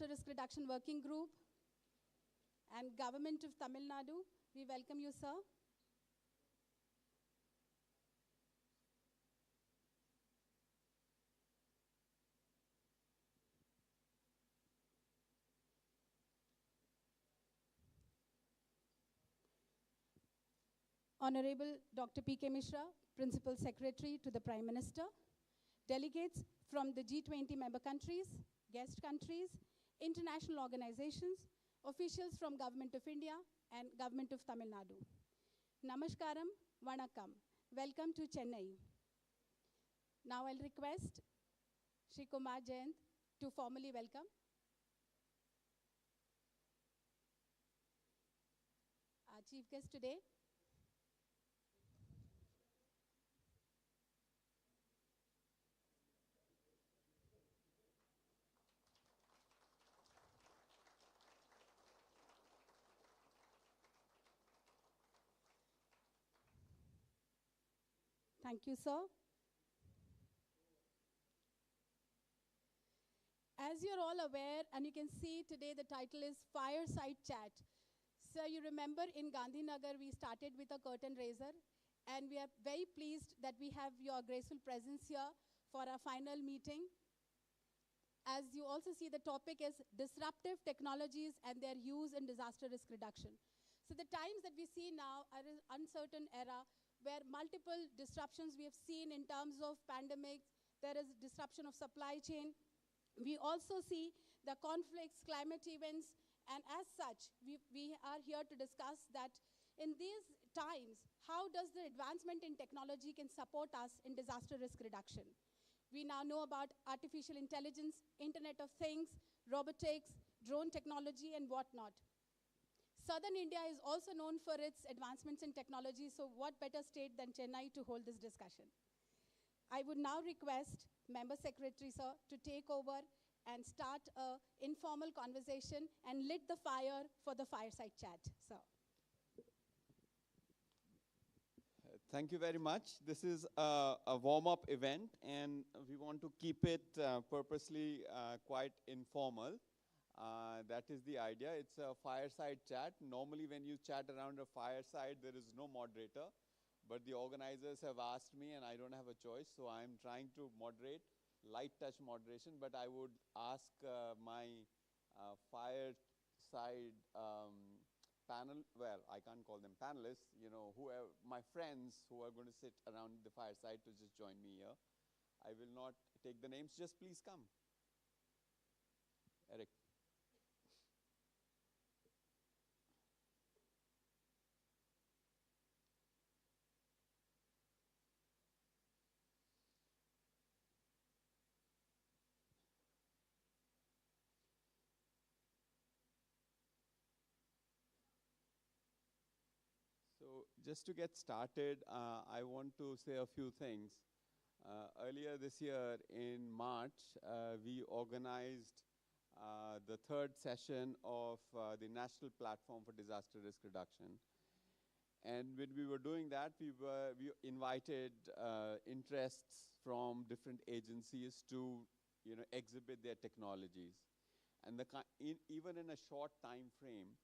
Disaster Risk Reduction Working Group and Government of Tamil Nadu. We welcome you, sir. Honorable Dr. P.K. Mishra, Principal Secretary to the Prime Minister, delegates from the G20 member countries, guest countries, international organizations, officials from Government of India and Government of Tamil Nadu. Namaskaram, Vanakkam. Welcome to Chennai. Now I'll request Shri Kumar Jayant to formally welcome. Our chief guest today. Thank you, sir. As you're all aware, and you can see today the title is Fireside Chat. Sir, you remember in Gandhinagar, we started with a curtain raiser, and we are very pleased that we have your graceful presence here for our final meeting. As you also see, the topic is disruptive technologies and their use in disaster risk reduction. So the times that we see now are an uncertain era where multiple disruptions we have seen in terms of pandemics. There is disruption of supply chain. We also see the conflicts, climate events, and as such, we are here to discuss that in these times, how does the advancement in technology can support us in disaster risk reduction? We now know about artificial intelligence, Internet of Things, robotics, drone technology, and whatnot. Southern India is also known for its advancements in technology, so what better state than Chennai to hold this discussion? I would now request Member Secretary, sir, to take over and start an informal conversation and lit the fire for the fireside chat, sir. Thank you very much. This is a warm-up event, and we want to keep it purposely quite informal. That is the idea. It's a fireside chat. Normally, when you chat around a fireside, there is no moderator. But the organizers have asked me, and I don't have a choice, so I'm trying to moderate, light touch moderation. But I would ask my fireside panel, well, I can't call them panelists, you know, whoever, my friends who are going to sit around the fireside to just join me here. I will not take the names, just please come. Eric. So just to get started, I want to say a few things. Earlier this year in March, we organized the third session of the National Platform for Disaster Risk Reduction. And when we were doing that, we invited interests from different agencies to exhibit their technologies. And even in a short time frame,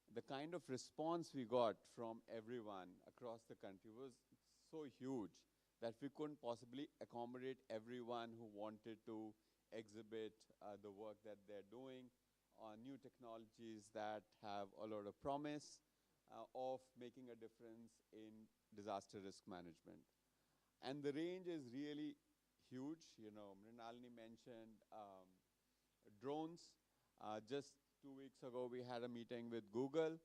the kind of response we got from everyone across the country was so huge that we couldn't possibly accommodate everyone who wanted to exhibit the work that they're doing on new technologies that have a lot of promise of making a difference in disaster risk management. And the range is really huge. You know, Mrinalini mentioned drones. Just 2 weeks ago, we had a meeting with Google.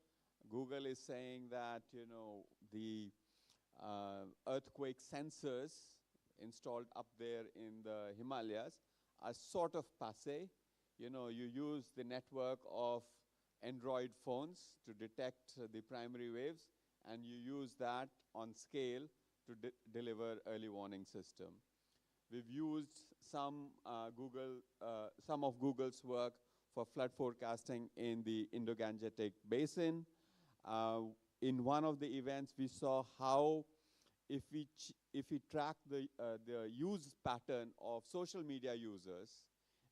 Google is saying that, the earthquake sensors installed up there in the Himalayas are sort of passé. You use the network of Android phones to detect the primary waves, and you use that on scale to deliver early warning system. We've used some of Google's work for flood forecasting in the Indo-Gangetic Basin. In one of the events, we saw how if we track the use pattern of social media users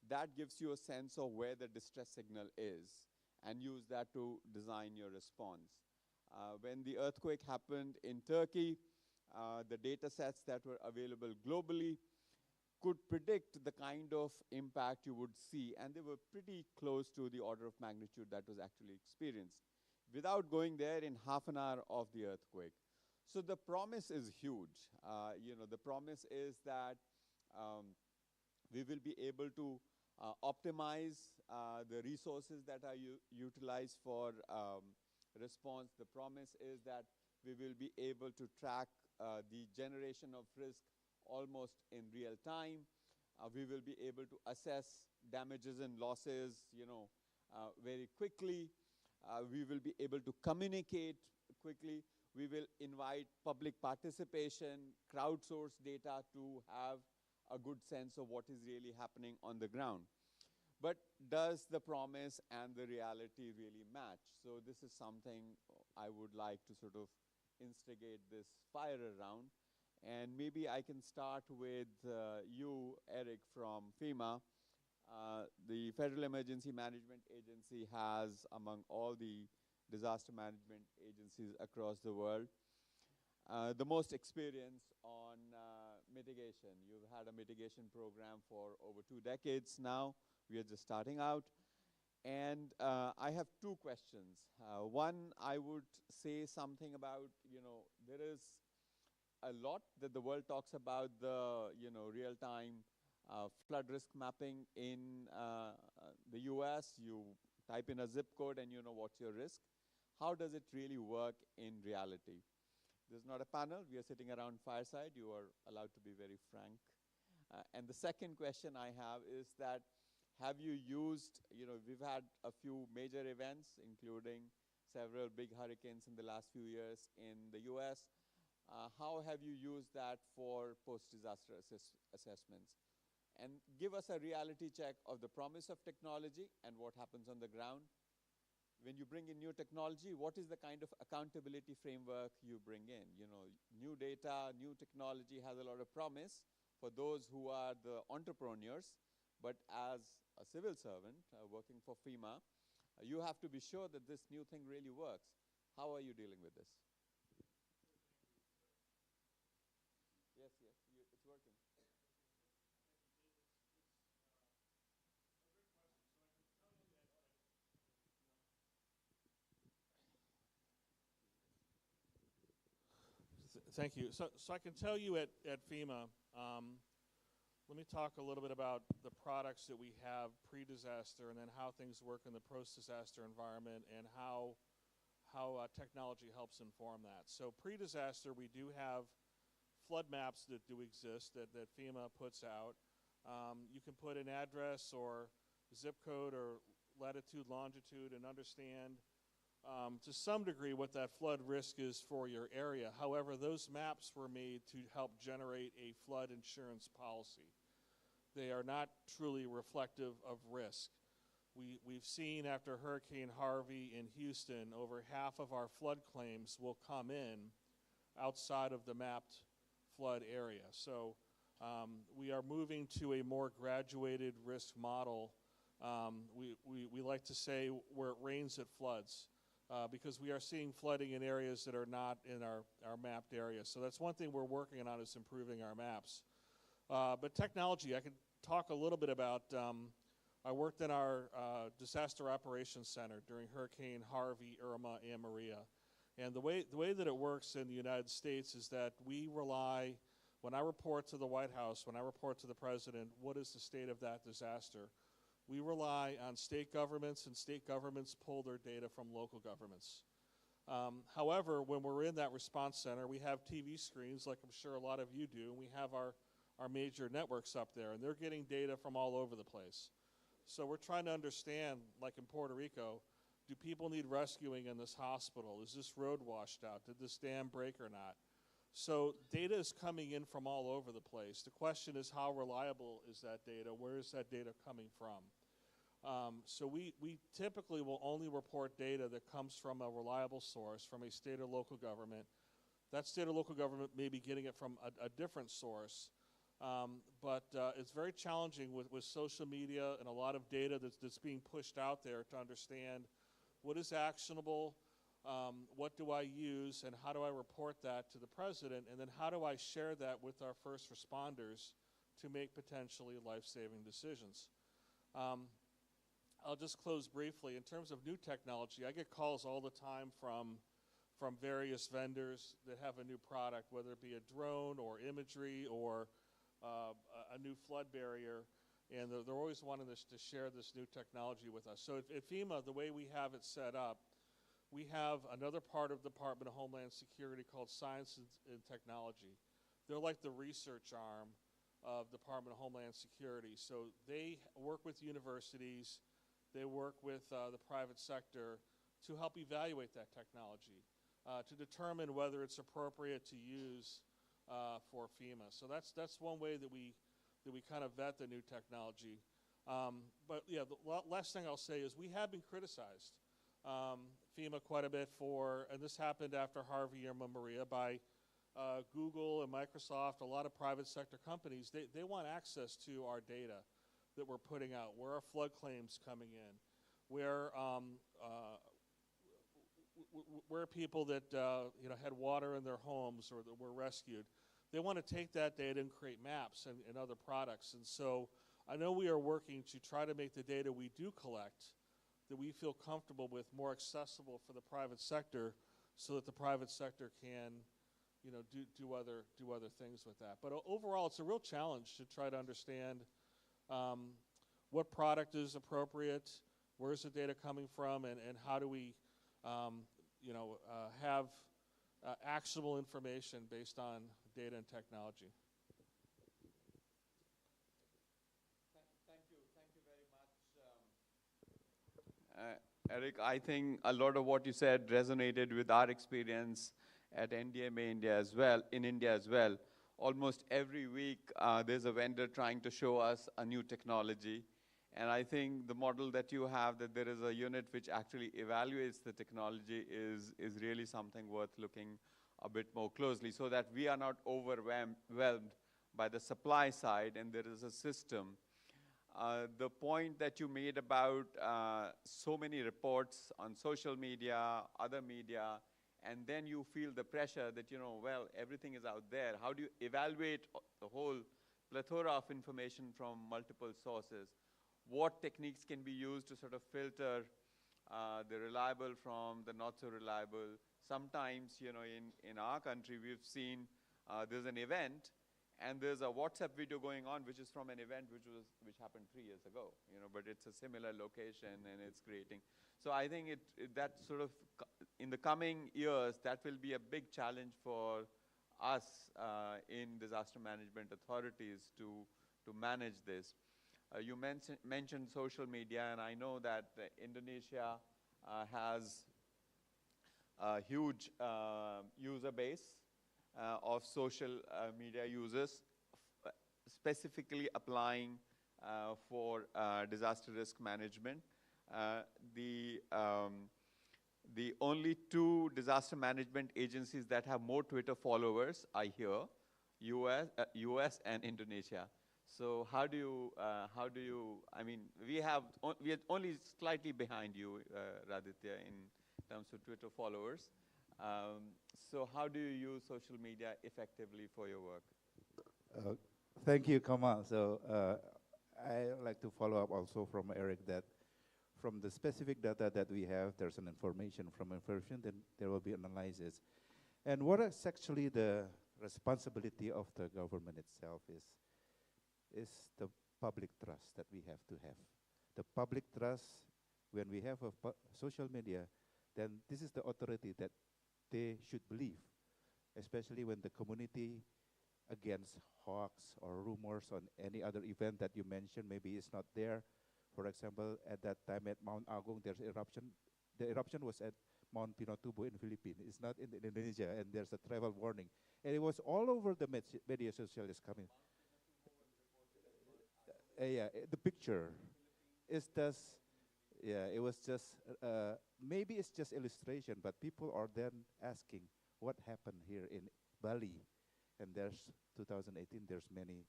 that gives you a sense of where the distress signal is and use that to design your response. When the earthquake happened in Turkey, the data sets that were available globally could predict the kind of impact you would see, and they were pretty close to the order of magnitude that was actually experienced without going there in half an hour of the earthquake. So the promise is huge. The promise is that we will be able to optimize the resources that are utilized for response. The promise is that we will be able to track the generation of risk almost in real time. We will be able to assess damages and losses, very quickly. We will be able to communicate quickly. We will invite public participation, crowdsource data to have a good sense of what is really happening on the ground. But does the promise and the reality really match? So this is something I would like to sort of instigate this fire around. And maybe I can start with you, Eric, from FEMA. The Federal Emergency Management Agency has, among all the disaster management agencies across the world, the most experience on mitigation. You've had a mitigation program for over 2 decades now. We are just starting out. And I have 2 questions. One, I would say something about, there is a lot that the world talks about the, real-time flood risk mapping in the US. You type in a zip code and you know what's your risk. How does it really work in reality? This is not a panel. We are sitting around fireside. You are allowed to be very frank. And the second question I have is that, have you used, we've had a few major events, including several big hurricanes in the last few years in the US. How have you used that for post-disaster assessments? And give us a reality check of the promise of technology and what happens on the ground. When you bring in new technology, what is the kind of accountability framework you bring in? New data, new technology has a lot of promise for those who are the entrepreneurs, but as a civil servant working for FEMA, you have to be sure that this new thing really works. How are you dealing with this? Yes, it's working. Thank you. So I can tell you at FEMA, let me talk a little bit about the products that we have pre-disaster and then how things work in the post-disaster environment and how technology helps inform that. So pre-disaster, we do have flood maps that do exist that FEMA puts out. You can put an address or zip code or latitude, longitude, and understand to some degree what that flood risk is for your area. However, those maps were made to help generate a flood insurance policy. They are not truly reflective of risk. We've seen after Hurricane Harvey in Houston, over half of our flood claims will come in outside of the mapped flood area. So we are moving to a more graduated risk model. We like to say where it rains, it floods. Because we are seeing flooding in areas that are not in our mapped areas. So that's one thing we're working on, is improving our maps. But technology, I could talk a little bit about, I worked in our Disaster Operations Center during Hurricane Harvey, Irma, and Maria. And the way that it works in the United States is that we rely, when I report to the White House, when I report to the President, what is the state of that disaster? We rely on state governments, and state governments pull their data from local governments. However, when we're in that response center, we have TV screens, like I'm sure a lot of you do, and we have our major networks up there, and they're getting data from all over the place. So we're trying to understand, like in Puerto Rico, do people need rescuing in this hospital? Is this road washed out? Did this dam break or not? So data is coming in from all over the place. The question is, how reliable is that data? Where is that data coming from? So we typically will only report data that comes from a reliable source, from a state or local government. That state or local government may be getting it from a different source. But it's very challenging with social media and a lot of data that's being pushed out there to understand what is actionable, what do I use, and how do I report that to the president, and then how do I share that with our first responders to make potentially life-saving decisions. I'll just close briefly. In terms of new technology, I get calls all the time from various vendors that have a new product, whether it be a drone or imagery or a new flood barrier, and they're always wanting to share this new technology with us. So at FEMA, the way we have it set up, we have another part of the Department of Homeland Security called Science and Technology. They're like the research arm of the Department of Homeland Security. So they work with universities, they work with the private sector to help evaluate that technology, to determine whether it's appropriate to use for FEMA. So that's one way that we kind of vet the new technology. But yeah, the last thing I'll say is we have been criticized, FEMA, quite a bit for, and this happened after Harvey, Irma, Maria, by Google and Microsoft, a lot of private sector companies. They want access to our data that we're putting out, where are flood claims coming in, where people that had water in their homes or that were rescued. They want to take that data and create maps and other products. And so I know we are working to try to make the data we do collect that we feel comfortable with more accessible for the private sector, so that the private sector can do other things with that. But overall, it's a real challenge to try to understand what product is appropriate, where's the data coming from, and how do we have actionable information based on data and technology. Thank you very much, Eric. I think a lot of what you said resonated with our experience at NDMA India as well, in India as well. Almost every week, there's a vendor trying to show us a new technology. And I think the model that you have, that there is a unit which actually evaluates the technology, is really something worth looking a bit more closely, so that we are not overwhelmed by the supply side and there is a system. The point that you made about so many reports on social media, other media, and then you feel the pressure that, well, everything is out there. How do you evaluate the whole plethora of information from multiple sources? What techniques can be used to sort of filter the reliable from the not so reliable? Sometimes, in our country, we've seen there's an event, and there's a WhatsApp video going on, which is from an event which happened 3 years ago, but it's a similar location and it's creating. So I think that sort of, in the coming years, that will be a big challenge for us in disaster management authorities to manage this. You mentioned social media, and I know that Indonesia has a huge user base of social media users, specifically applying for disaster risk management. The only 2 disaster management agencies that have more Twitter followers are here, US and Indonesia. So how do you, I mean, we are only slightly behind you, Raditya, in terms of Twitter followers. So how do you use social media effectively for your work? Thank you, Kamal. So I like to follow up also from Eric that from the specific data that we have, there's an information. From information, then there will be analysis. And what is actually the responsibility of the government itself is the public trust that we have to have. The public trust, when we have a social media, then this is the authority that they should believe, especially when the community against hoax or rumors on any other event that you mentioned, maybe it's not there. For example, at that time at Mount Agung, there's eruption. The eruption was at Mount Pinatubo in Philippines. It's not in Indonesia, and there's a travel warning. And it was all over the media social is coming. Yeah, the picture is just, yeah, it was just, maybe it's just illustration, but people are then asking what happened here in Bali. And there's 2018, there's many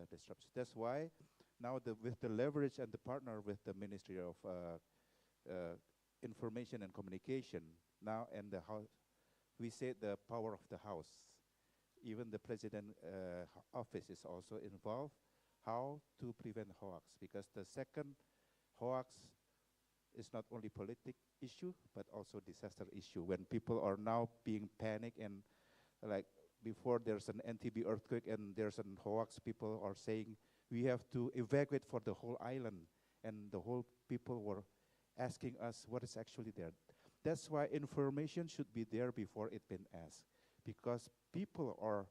disruption. That's why now with the leverage and the partner with the Ministry of Information and Communication now and the house, we say the power of the house. Even the president office is also involved. How to prevent hoax, because the second hoax is not only politic issue but also disaster issue. When people are now being panicked and like before there's an NTB earthquake and there's a hoax, people are saying we have to evacuate for the whole island, and the whole people were asking us what is actually there. That's why information should be there before it been asked, because people are,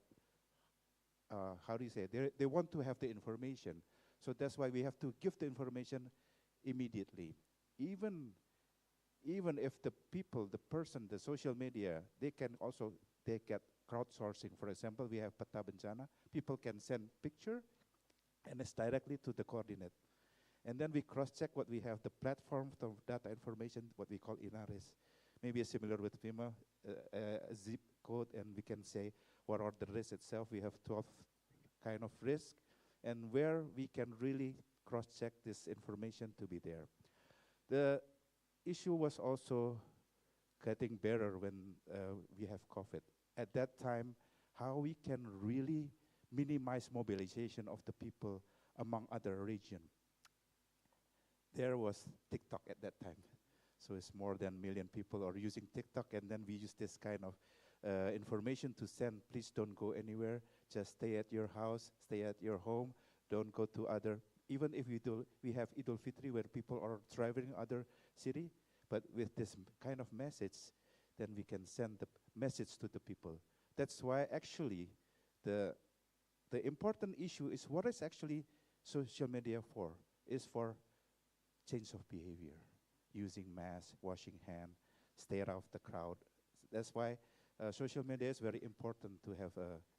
how do you say, they want to have the information. So that's why we have to give the information immediately. Even if the people, the person, the social media, they can also, they get crowdsourcing. For example, we have Peta Bencana. People can send picture and it's directly to the coordinate. And then we cross-check what we have, the platform of data information, what we call INARIS. Maybe similar with FEMA, a zip code, and we can say what are the risks itself. We have 12 kind of risk, and where we can really cross-check this information to be there. The issue was also getting better when we have COVID. At that time, how we can really minimize mobilization of the people among other regions. There was TikTok at that time. So it's more than 1 million people are using TikTok, and then we use this kind of information to send, please don't go anywhere, just stay at your house, stay at your home, don't go to other, even if we have Eid al-Fitri where people are traveling other city, but with this kind of message, then we can send the message to the people. That's why actually the important issue is what is actually social media for, is for change of behavior, using mask, washing hand, stay out of the crowd. That's why social media is very important to have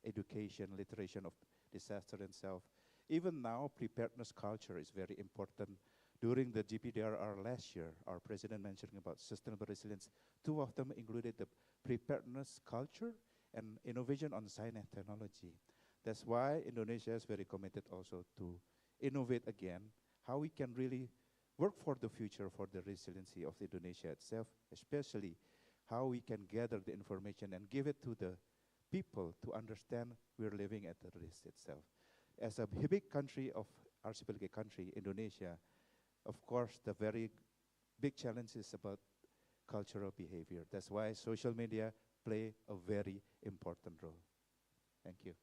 education, literation of disaster itself. Even now, preparedness culture is very important. During the GPDRR last year, our president mentioned about sustainable resilience. 2 of them included the preparedness culture and innovation on science and technology. That's why Indonesia is very committed also to innovate again, how we can really work for the future, for the resiliency of Indonesia itself, especially how we can gather the information and give it to the people to understand we're living at the risk itself. As a big country of archipelagic country, Indonesia, of course, the very big challenge is about cultural behavior. That's why social media play a very important role. Thank you.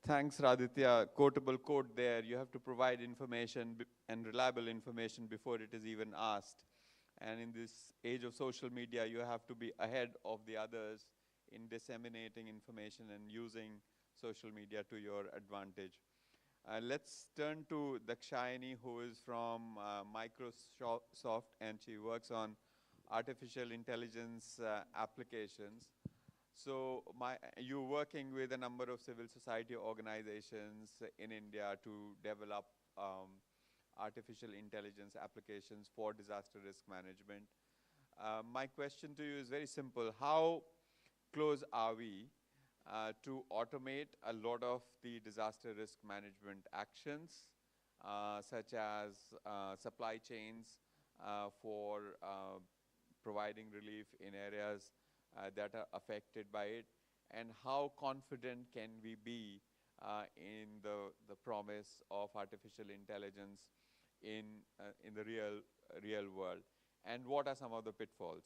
Thanks, Raditya. Quotable quote there. You have to provide information and reliable information before it is even asked. And in this age of social media, you have to be ahead of the others in disseminating information and using social media to your advantage. Let's turn to Dakshayani, who is from Microsoft, and she works on artificial intelligence applications. So you're working with a number of civil society organizations in India to develop artificial intelligence applications for disaster risk management. My question to you is very simple. How close are we to automate a lot of the disaster risk management actions, such as supply chains for providing relief in areas that are affected by it, and how confident can we be in the promise of artificial intelligence in the real world, and what are some of the pitfalls?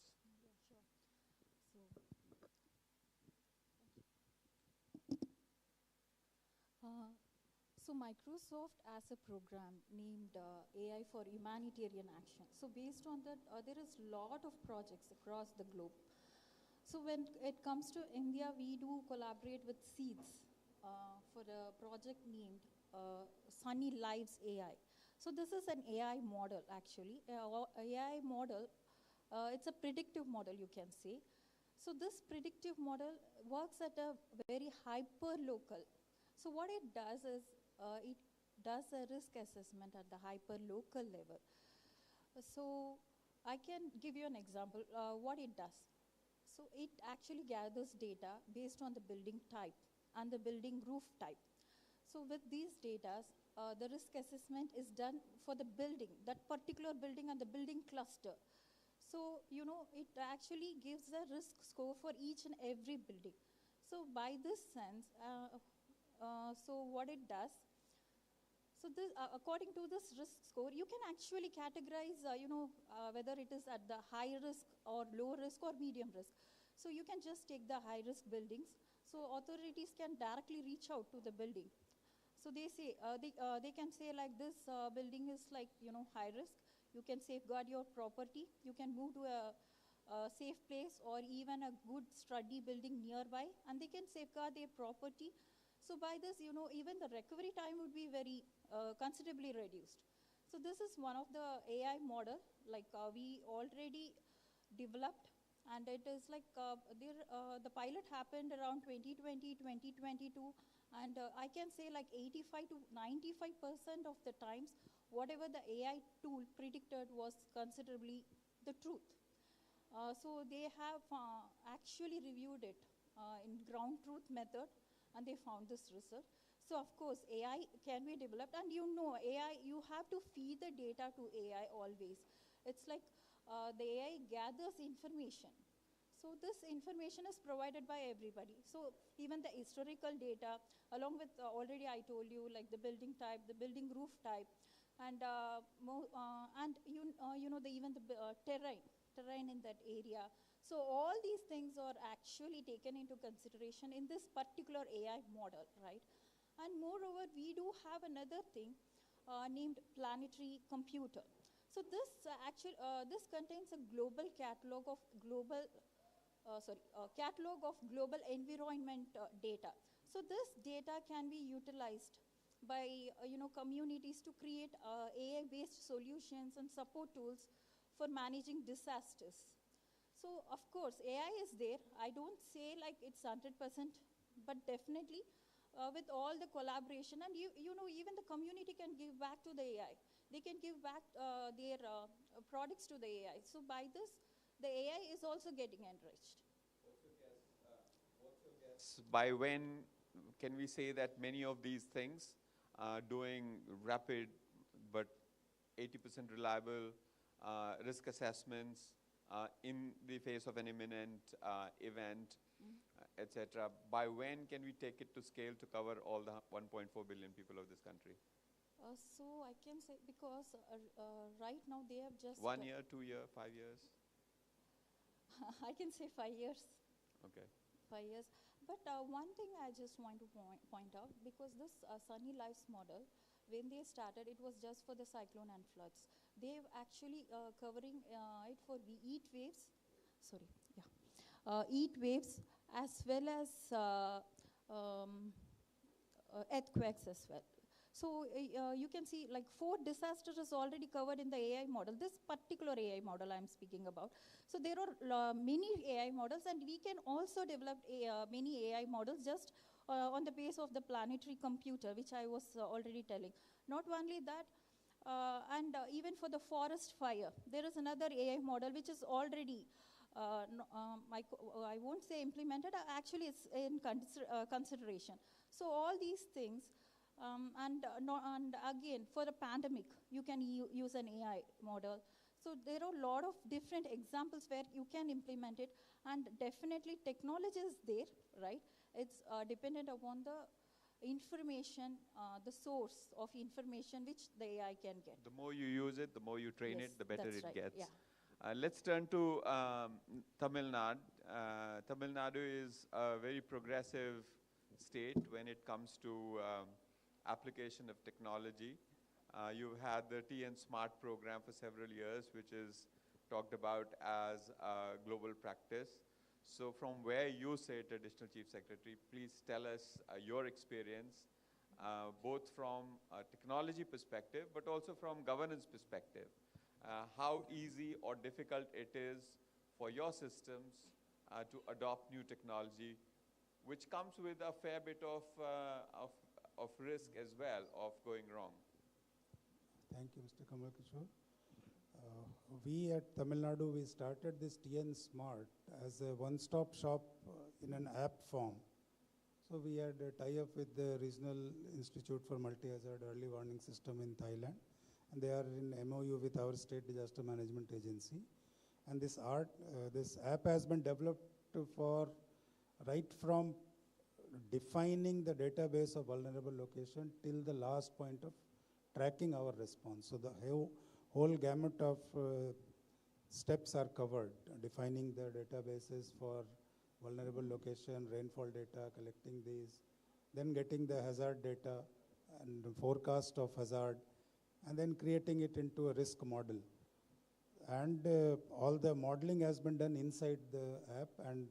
So Microsoft has a program named AI for Humanitarian Action. So based on that, there is a lot of projects across the globe. So when it comes to India, we do collaborate with Seeds for a project named Sunny Lives AI. So this is an AI model, actually. AI model, it's a predictive model, you can say. So this predictive model works at a very hyper-local. So what it does is, it does a risk assessment at the hyper-local level. So I can give you an example, what it does. So it actually gathers data based on the building type and the building roof type. So with these data, the risk assessment is done for the building, that particular building and the building cluster. So, it actually gives a risk score for each and every building. So by this sense, so what it does, so this, according to this risk score, you can actually categorize, whether it is at the high risk or low risk or medium risk. So you can just take the high risk buildings. So authorities can directly reach out to the building. So they say, they can say like this building is like, high risk. You can safeguard your property. You can move to a safe place or even a good study building nearby, and they can safeguard their property. So by this, even the recovery time would be very considerably reduced. So this is one of the AI model, like we already developed, and it is like the pilot happened around 2020, 2022, and I can say like 85 to 95% of the times, whatever the AI tool predicted was considerably the truth. So they have actually reviewed it in ground truth method, and they found this result. So of course, AI can be developed, and AI, you have to feed the data to AI always. It's like the AI gathers information. So this information is provided by everybody. So even the historical data, along with already I told you, like the building type, the building roof type, and even the terrain in that area. So all these things are actually taken into consideration in this particular AI model, right? And moreover, we do have another thing named planetary computer. So this this contains a global catalog of global environment data. So this data can be utilized by communities to create AI-based solutions and support tools for managing disasters. So of course, AI is there. I don't say like it's 100%, but definitely with all the collaboration, and even the community can give back to the AI. They can give back their products to the AI. So by this, the AI is also getting enriched. By when can we say that many of these things are doing rapid but 80% reliable risk assessments in the face of an imminent event, etc.? By when can we take it to scale to cover all the 1.4 billion people of this country? So I can say, because right now they have just 1 year, 2 year, 5 years? I can say 5 years. Okay. 5 years. But one thing I just want to point out, because this Sunny Lives model, when they started, it was just for the cyclone and floods. They've actually covering it for the heat waves, heat waves, as well as earthquakes as well. So you can see like 4 disasters is already covered in the AI model, this particular AI model I'm speaking about. So there are many AI models, and we can also develop many AI models just on the base of the planetary computer, which I was already telling. Not only that, even for the forest fire, there is another AI model which is already, I won't say implemented, actually it's in consideration. So all these things, and again, for the pandemic, you can use an AI model. So there are a lot of different examples where you can implement it, and definitely technology is there, right? It's dependent upon the information, the source of information which the AI can get. The more you use it, the more you train Yes, it, the better that's it right. gets. Yeah. Let's turn to Tamil Nadu. Tamil Nadu is a very progressive state when it comes to application of technology. You've had the TN Smart program for several years, which is talked about as a global practice. So from where you sit, Additional Chief Secretary, please tell us your experience, both from a technology perspective, but also from governance perspective. How easy or difficult it is for your systems to adopt new technology, which comes with a fair bit of risk as well of going wrong. Thank you, Mr. Kamal Kishore. We at Tamil Nadu, we started this TN Smart as a one-stop shop in an app form. So we had a tie-up with the Regional Institute for Multi-Hazard Early Warning System in Thailand. And they are in MOU with our state disaster management agency. And this app has been developed for right from defining the database of vulnerable location till the last point of tracking our response. So the whole gamut of steps are covered, defining the databases for vulnerable location, rainfall data, collecting these, then getting the hazard data and the forecast of hazard, and then creating it into a risk model. And all the modeling has been done inside the app, and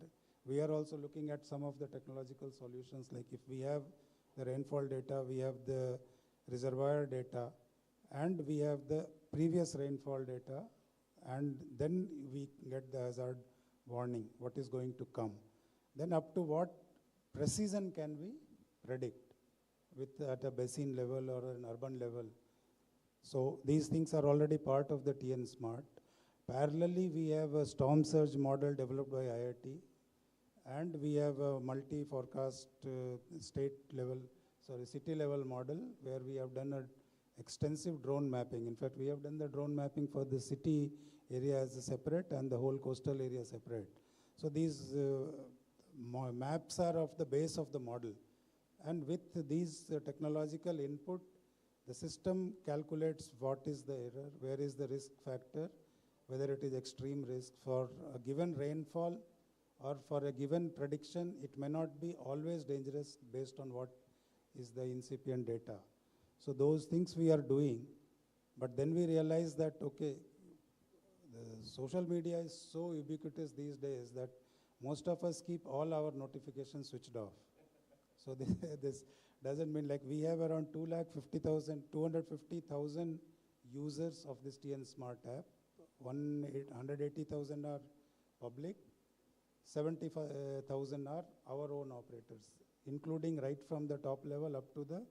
we are also looking at some of the technological solutions, like if we have the rainfall data, we have the reservoir data, and we have the previous rainfall data, and then we get the hazard warning, what is going to come. Then up to what precision can we predict at a basin level or an urban level. So these things are already part of the TN Smart. Parallelly, we have a storm surge model developed by IIT, and we have a multi-forecast city level model where we have done an extensive drone mapping. In fact, we have done the drone mapping for the city area as a separate and the whole coastal area separate. So these maps are of the base of the model. And with these technological input, the system calculates what is the error, where is the risk factor, whether it is extreme risk for a given rainfall or for a given prediction. It may not be always dangerous based on what is the incipient data. So those things we are doing, but then we realize that, okay, the social media is so ubiquitous these days that most of us keep all our notifications switched off. So this doesn't mean, like, we have around 250,000 users of this TN Smart app. 180,000 are public, 75,000 are our own operators, including right from the top level up to the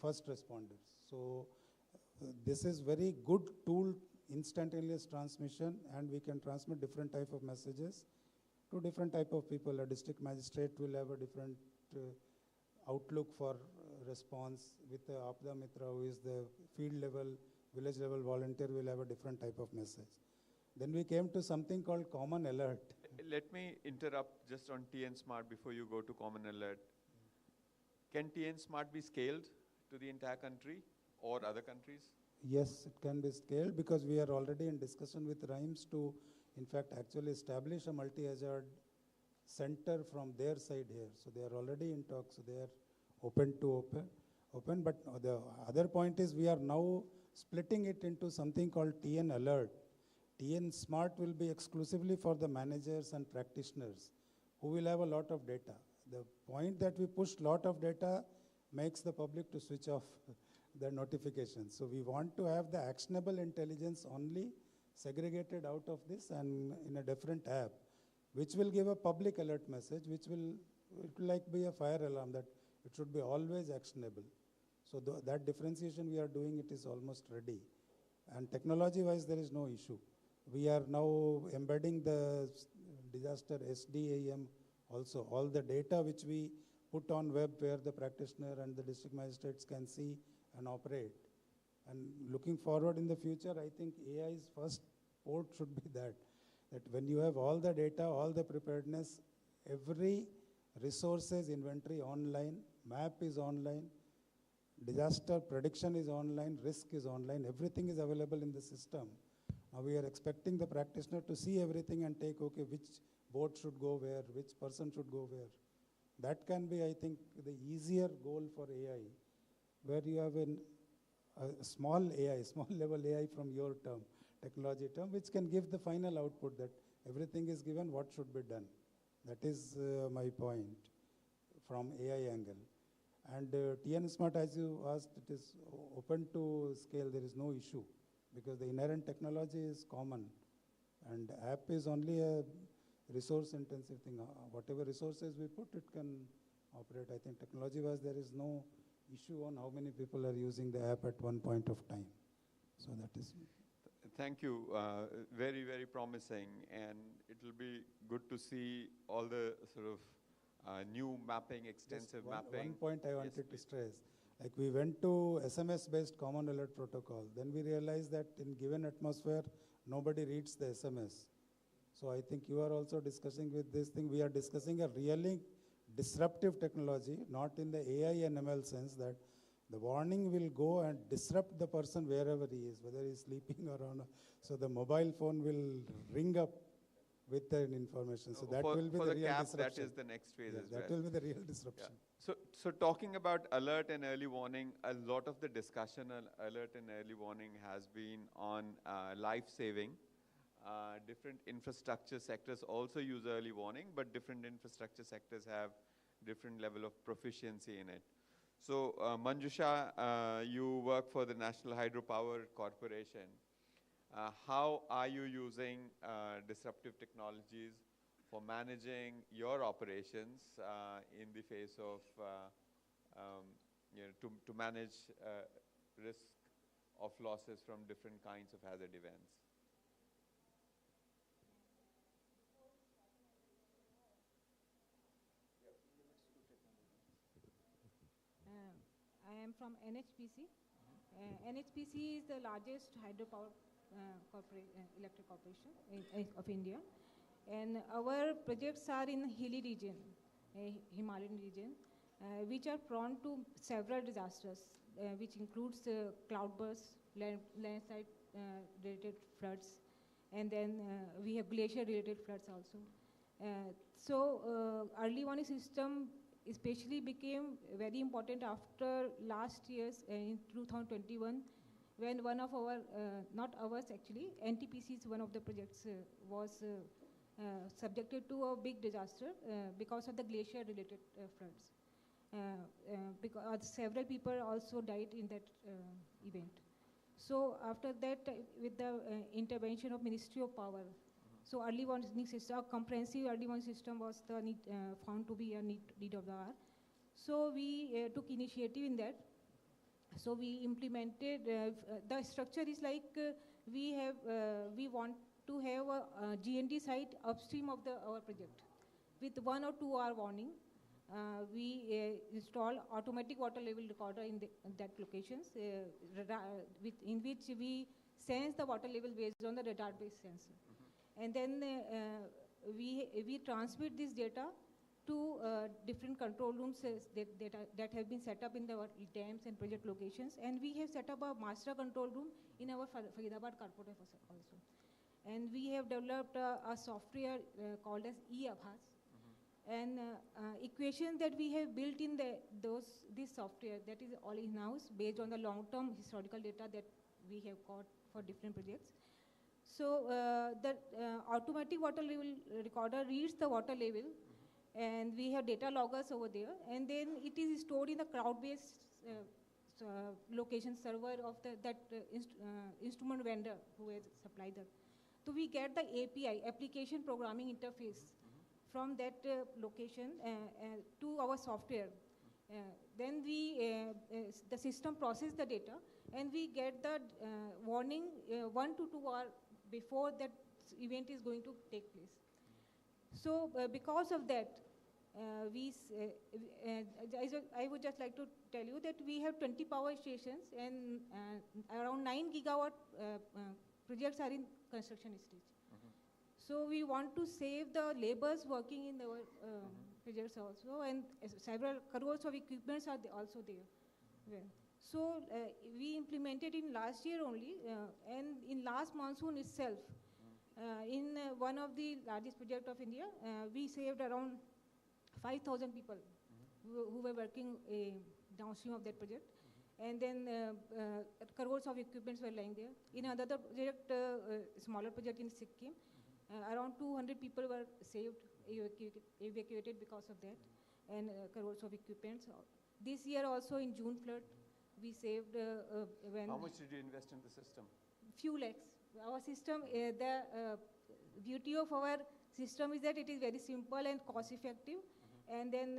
first responders. So this is very good tool, instantaneous transmission, and we can transmit different type of messages to different type of people. A district magistrate will have a different outlook for response. With the Apda Mitra, who is the field level, village level volunteer, will have a different type of message. Then we came to something called Common Alert. Let me interrupt just on TN Smart before you go to Common Alert. Can TN Smart be scaled to the entire country or other countries? Yes, it can be scaled because we are already in discussion with RIMES to, in fact, actually establish a multi-hazard center from their side here. So they are already in talks. So they are open to open. But the other point is we are now splitting it into something called TN Alert. TN Smart will be exclusively for the managers and practitioners who will have a lot of data. The point that we push a lot of data makes the public to switch off their notifications. So we want to have the actionable intelligence only segregated out of this and in a different app, which will give a public alert message, which will like be a fire alarm that it should be always actionable. So that differentiation we are doing, it is almost ready. And technology-wise, there is no issue. We are now embedding the disaster SDAM also. All the data which we put on web where the practitioner and the district magistrates can see and operate. And looking forward in the future, I think AI's first port should be that when you have all the data, all the preparedness, every resources inventory online, map is online, disaster prediction is online, risk is online, everything is available in the system. Now we are expecting the practitioner to see everything and take, okay, which boat should go where, which person should go where. That can be, I think, the easier goal for AI, where you have a small AI, small level AI from your term, technology term, which can give the final output that everything is given, what should be done. That is my point from AI angle. And TN Smart, as you asked, it is open to scale. There is no issue because the inherent technology is common. And app is only a resource intensive thing. Whatever resources we put, it can operate. I think technology-wise, there is no issue on how many people are using the app at one point of time. So that is. Thank you. Very, very promising. And it will be good to see all the sort of new mapping, extensive mapping. One point I wanted to stress. Like we went to SMS-based common alert protocol. Then we realized that in given atmosphere, nobody reads the SMS. So I think you are also discussing with this thing. We are discussing a really disruptive technology, not in the AI and ML sense that the warning will go and disrupt the person wherever he is, whether he's sleeping or on. So the mobile phone will ring up with the information. So that will be the real CAP, disruption. that is the next phase as that well. will be the real disruption. Yeah. So talking about alert and early warning, a lot of the discussion on alert and early warning has been on life-saving. Different infrastructure sectors also use early warning, but different infrastructure sectors have different level of proficiency in it. So Manjusha, you work for the National Hydropower Corporation. How are you using disruptive technologies for managing your operations in the face of, to manage risk of losses from different kinds of hazard events? I am from NHPC. NHPC is the largest hydropower electric corporation of India. And our projects are in hilly region, Himalayan region, which are prone to several disasters, which includes cloudbursts, landslide related floods, and then we have glacier related floods also. So early warning system especially became very important after last year's in 2021, when one of our, not ours actually, NTPC's one of the projects was subjected to a big disaster because of the glacier related floods. Because several people also died in that event. So after that, with the intervention of Ministry of Power, so early warning system, a comprehensive early warning system was the found to be a need of the hour. So we took initiative in that. So we implemented, the structure is like we want to have a GND site upstream of our project with 1 or 2 hour warning. We install automatic water level recorder in that locations, in which we sense the water level based on the radar-based sensor. And then we transmit this data to different control rooms that have been set up in the dams and project locations. And we have set up a master control room in our Faridabad corporate also. And we have developed a software called as eAbhas. And equations that we have built in this software, that is all in-house based on the long-term historical data that we have got for different projects. So the automatic water level recorder reads the water level, and we have data loggers over there, and then it is stored in the cloud-based location server of that instrument vendor who has supplied that. So we get the API, application programming interface, from that location to our software. Then the system processes the data, and we get the warning 1 to 2 hours before that event is going to take place. So because of that, I would just like to tell you that we have 20 power stations, and around 9 gigawatt projects are in construction stage. So we want to save the laborers working in our projects also, and several crores of equipments are also there. Well, so we implemented in last year only, and in last monsoon itself, in one of the largest projects of India, we saved around 5,000 people who were working downstream of that project. And then crores of equipments were lying there. In another project, smaller project in Sikkim, around 200 people were saved, evacuated because of that, and crores of equipments. This year also in June flood, we saved when... How much did you invest in the system? Few lakhs. Our system, the beauty of our system is that it is very simple and cost effective. And then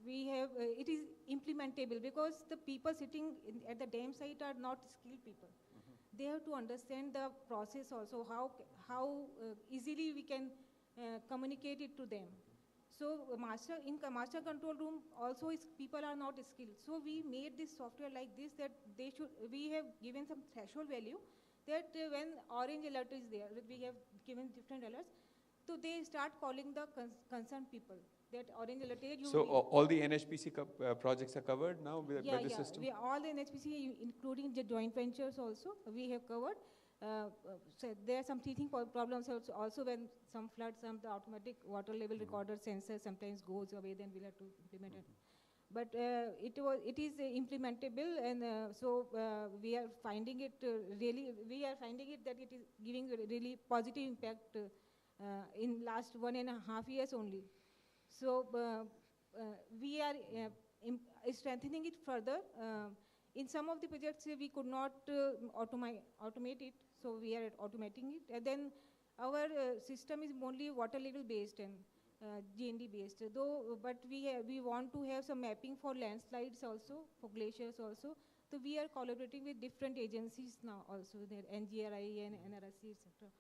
we have, it is implementable because the people sitting at the dam site are not skilled people. They have to understand the process also, how easily we can communicate it to them. So master control room also is people are not skilled. So we made this software like this that we have given some threshold value that when orange alert is there, we have given different alerts. So they start calling the concerned people that orange alert is. So all the NHPC projects are covered now by the system? Yeah, all the NHPC, including the joint ventures also, we have covered. So there are some teething problems also when some floods, the automatic water level recorder sensor sometimes goes away, then we'll have to implement it. But it is implementable, and we are finding it that it is giving a really positive impact in last 1.5 years only. So we are strengthening it further. In some of the projects, we could not automate it, so we are automating it. And then our system is only water level based and GND based. But we want to have some mapping for landslides also, for glaciers also. So we are collaborating with different agencies now also, the NGRI and NRSC, etc.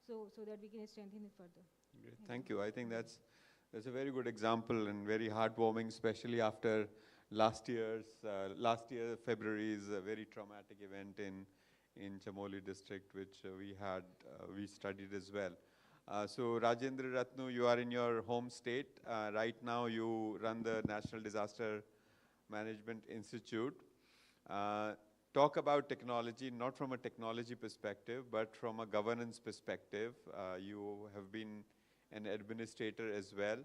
So that we can strengthen it further. Great. Thank you. I think that's a very good example and very heartwarming, especially after last year, February's very traumatic event in Chamoli district, which we studied as well. So Rajendra Ratnu, you are in your home state. Right now you run the National Disaster Management Institute. Talk about technology, not from a technology perspective, but from a governance perspective. You have been an administrator as well.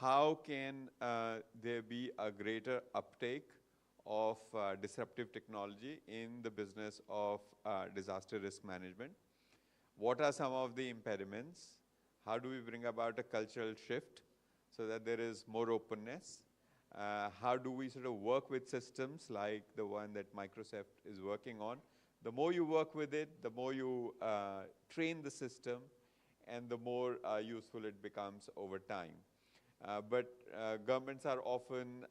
How can there be a greater uptake of disruptive technology in the business of disaster risk management? What are some of the impediments? How do we bring about a cultural shift so that there is more openness? How do we sort of work with systems like the one that Microsoft is working on? The more you work with it, the more you train the system, and the more useful it becomes over time. But governments are often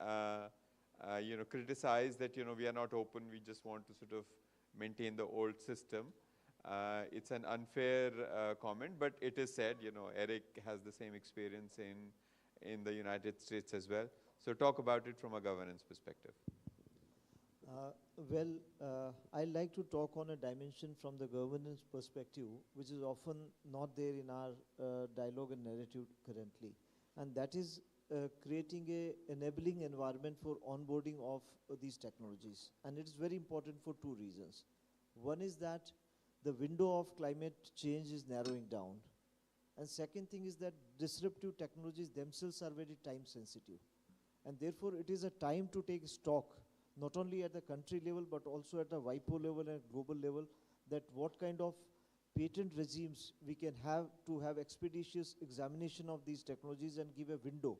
criticized that we are not open, we just want to sort of maintain the old system. It's an unfair comment, but it is said. Eric has the same experience in the United States as well. So talk about it from a governance perspective. I like to talk on a dimension from the governance perspective, which is often not there in our dialogue and narrative currently. And that is creating a enabling environment for onboarding of these technologies. And it is very important for two reasons. One is that the window of climate change is narrowing down. And second thing is that disruptive technologies themselves are very time sensitive. And therefore, it is a time to take stock, not only at the country level, but also at the WIPO level and global level, that what kind of patent regimes we can have to have expeditious examination of these technologies and give a window.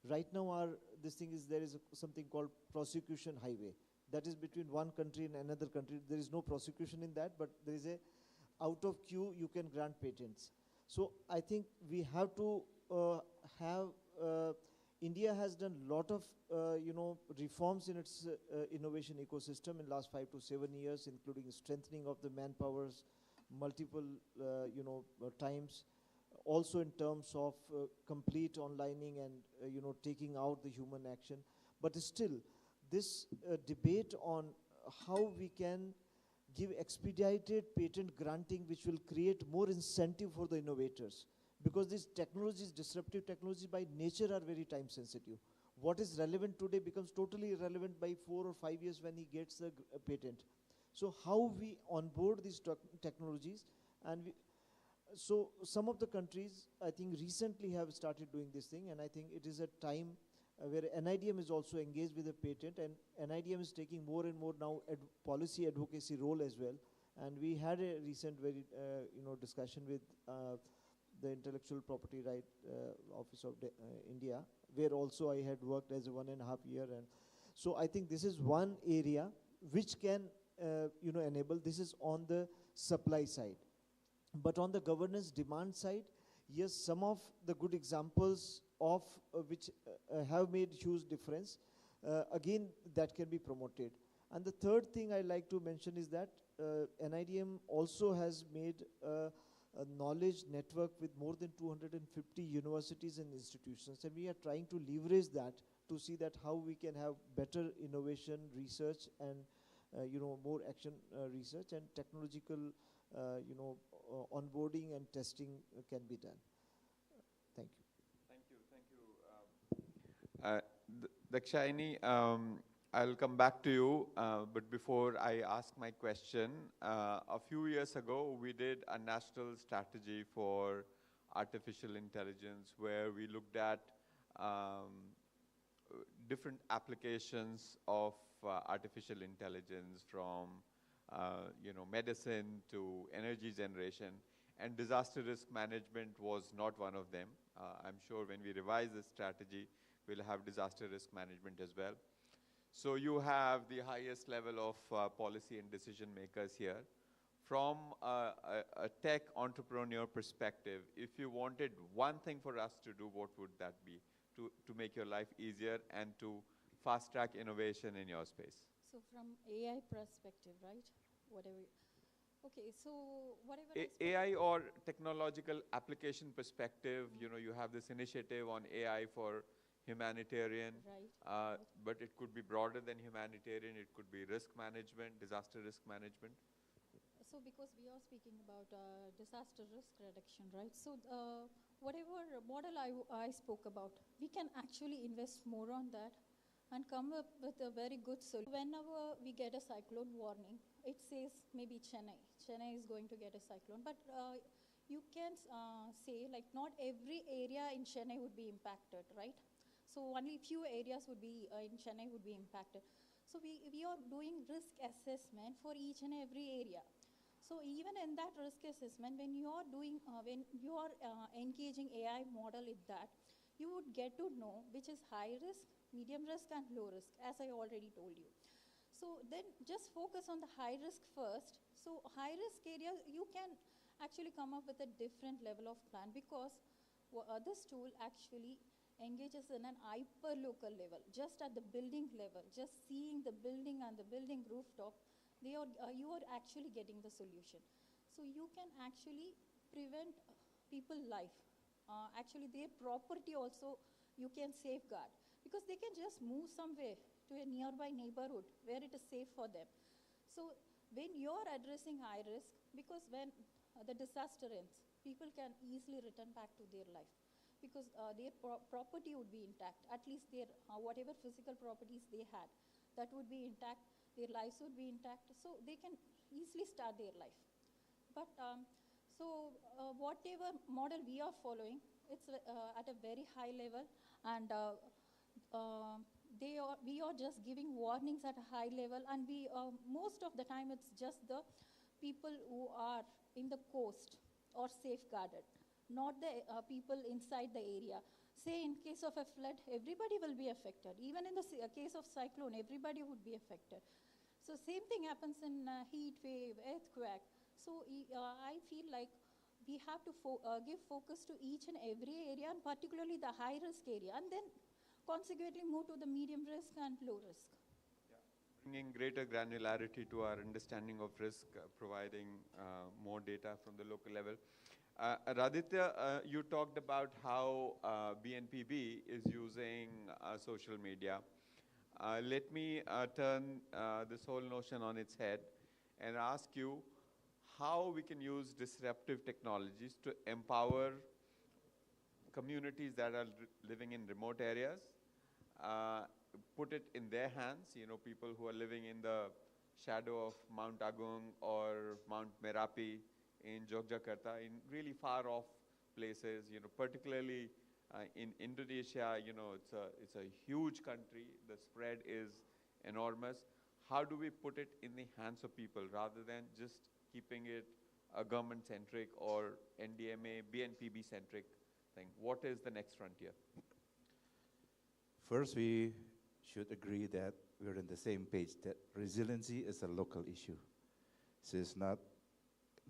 Right now, there is something called prosecution highway. That is between one country and another country. There is no prosecution in that, but there is a out of queue, you can grant patents. So I think we have to India has done a lot of reforms in its innovation ecosystem in the last 5 to 7 years, including strengthening of the manpowers, multiple times, also in terms of complete onlining and taking out the human action. But still, this debate on how we can give expedited patent granting, which will create more incentive for the innovators. Because these technologies, disruptive technologies by nature are very time sensitive. What is relevant today becomes totally irrelevant by 4 or 5 years when he gets a patent. So how we onboard these technologies, and so some of the countries, I think recently have started doing this thing, and I think it is a time where NIDM is also engaged with a patent, and NIDM is taking more and more now policy advocacy role as well. And we had a recent discussion with the Intellectual Property Right Office of India, where also I had worked as a 1.5 year. And so I think this is one area which can enable. This is on the supply side. But on the governance demand side, yes, some of the good examples of which have made huge difference, again, that can be promoted. And the third thing I like to mention is that NIDM also has made a knowledge network with more than 250 universities and institutions, and we are trying to leverage that to see that how we can have better innovation, research, and more action research and technological, onboarding and testing can be done. Thank you. Thank you. Dakshayani, I'll come back to you, but before I ask my question, a few years ago, we did a national strategy for artificial intelligence where we looked at different applications of artificial intelligence from medicine to energy generation, and disaster risk management was not one of them. I'm sure when we revise this strategy, we'll have disaster risk management as well. So you have the highest level of policy and decision makers here. From a tech entrepreneur perspective, if you wanted one thing for us to do, what would that be to make your life easier and to fast track innovation in your space? So from AI perspective, right? Whatever. Okay, so whatever AI or technological application perspective, you have this initiative on AI for humanitarian, right. but it could be broader than humanitarian. It could be risk management, disaster risk management. So because we are speaking about disaster risk reduction, right? So whatever model I spoke about, we can actually invest more on that and come up with a very good solution. Whenever we get a cyclone warning, it says maybe Chennai is going to get a cyclone, but you can say like not every area in Chennai would be impacted, right? So only few areas would be in Chennai would be impacted. So we are doing risk assessment for each and every area. So even in that risk assessment, when you are doing, engaging AI model in that, you would get to know which is high risk, medium risk, and low risk, as I already told you. So then just focus on the high risk first. So high risk area, you can actually come up with a different level of plan, because this tool actually engages in an hyper-local level, just at the building level, just seeing the building and the building rooftop, you are actually getting the solution. So you can actually prevent people's life. Actually, their property also you can safeguard, because they can just move somewhere to a nearby neighborhood where it is safe for them. So when you're addressing high risk, because when the disaster ends, people can easily return back to their life, because their property would be intact, at least their whatever physical properties they had, that would be intact, their lives would be intact, so they can easily start their life. But whatever model we are following, it's at a very high level, and we are just giving warnings at a high level, and we most of the time it's just the people who are in the coast or safeguarded, not the people inside the area. Say in case of a flood, everybody will be affected. Even in the case of cyclone, everybody would be affected. So same thing happens in heat wave, earthquake. So I feel like we have to give focus to each and every area, and particularly the high risk area, and then consequently move to the medium risk and low risk. Yeah. Bringing greater granularity to our understanding of risk, providing more data from the local level. Raditya, you talked about how BNPB is using social media. Let me turn this whole notion on its head and ask you how we can use disruptive technologies to empower communities that are living in remote areas, put it in their hands, people who are living in the shadow of Mount Agung or Mount Merapi in Yogyakarta, in really far off places, particularly in Indonesia, it's a huge country. The spread is enormous. How do we put it in the hands of people rather than just keeping it a government-centric or NDMA, BNPB-centric thing? What is the next frontier? First, we should agree that we're on the same page, that resiliency is a local issue. So it's not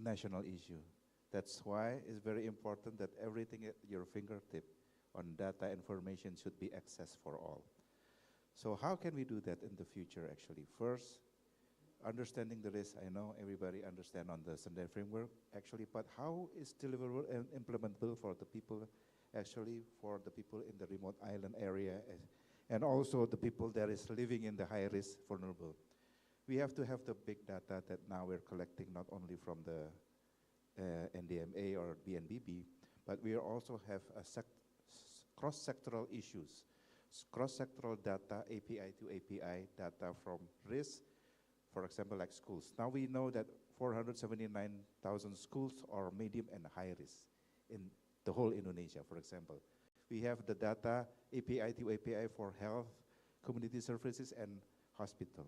national issue. That's why it's very important that everything at your fingertip on data information should be accessed for all. So how can we do that in the future, actually? First, understanding the risk, I know everybody understand on the Sendai framework, actually, but how is deliverable and implementable for the people, actually, for the people in the remote island area, and also the people that is living in the high-risk vulnerable. We have to have the big data that now we're collecting not only from the NDMA or BNBB, but we also have a cross-sectoral issues, cross-sectoral data, API to API data from risk, for example, like schools. Now we know that 479,000 schools are medium and high risk in the whole Indonesia, for example. We have the data API to API for health, community services, and hospital.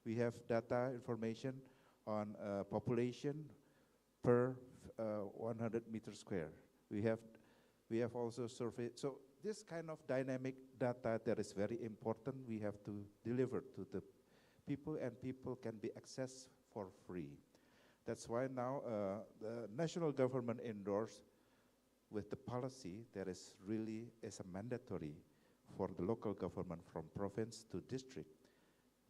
We have data information on population per 100 meters square. We have also survey. So this kind of dynamic data that is very important, we have to deliver to the people, and people can be accessed for free. That's why now the national government endorsed with the policy that is really a mandatory for the local government from province to district.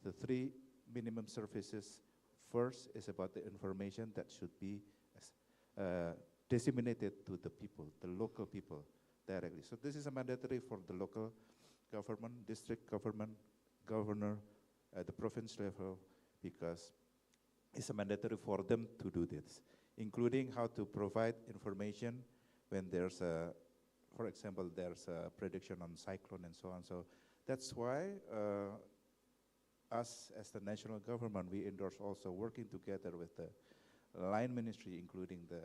The 3 minimum services. First is about the information that should be disseminated to the people, the local people directly. So this is a mandatory for the local government, district government, governor, at the province level, because it's a mandatory for them to do this, including how to provide information when there's a, for example, there's a prediction on cyclone and so on. So that's why us as the national government, we endorse also working together with the line ministry, including the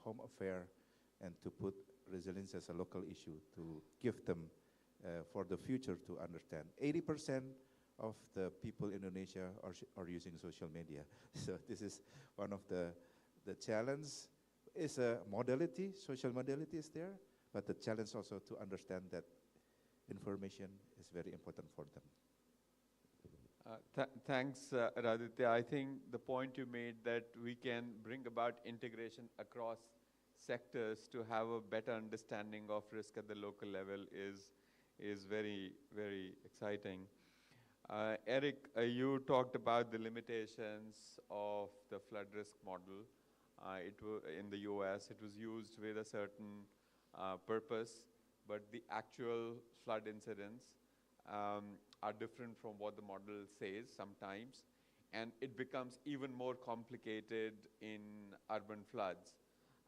Home Affairs, and to put resilience as a local issue to give them for the future to understand. 80% of the people in Indonesia are using social media. So this is one of the challenge is a modality, social modality is there, but the challenge also to understand that information is very important for them. Thanks, Raditya. I think the point you made that we can bring about integration across sectors to have a better understanding of risk at the local level is very, very exciting. Eric, you talked about the limitations of the flood risk model. In the US, it was used with a certain purpose, but the actual flood incidents are different from what the model says sometimes, and it becomes even more complicated in urban floods.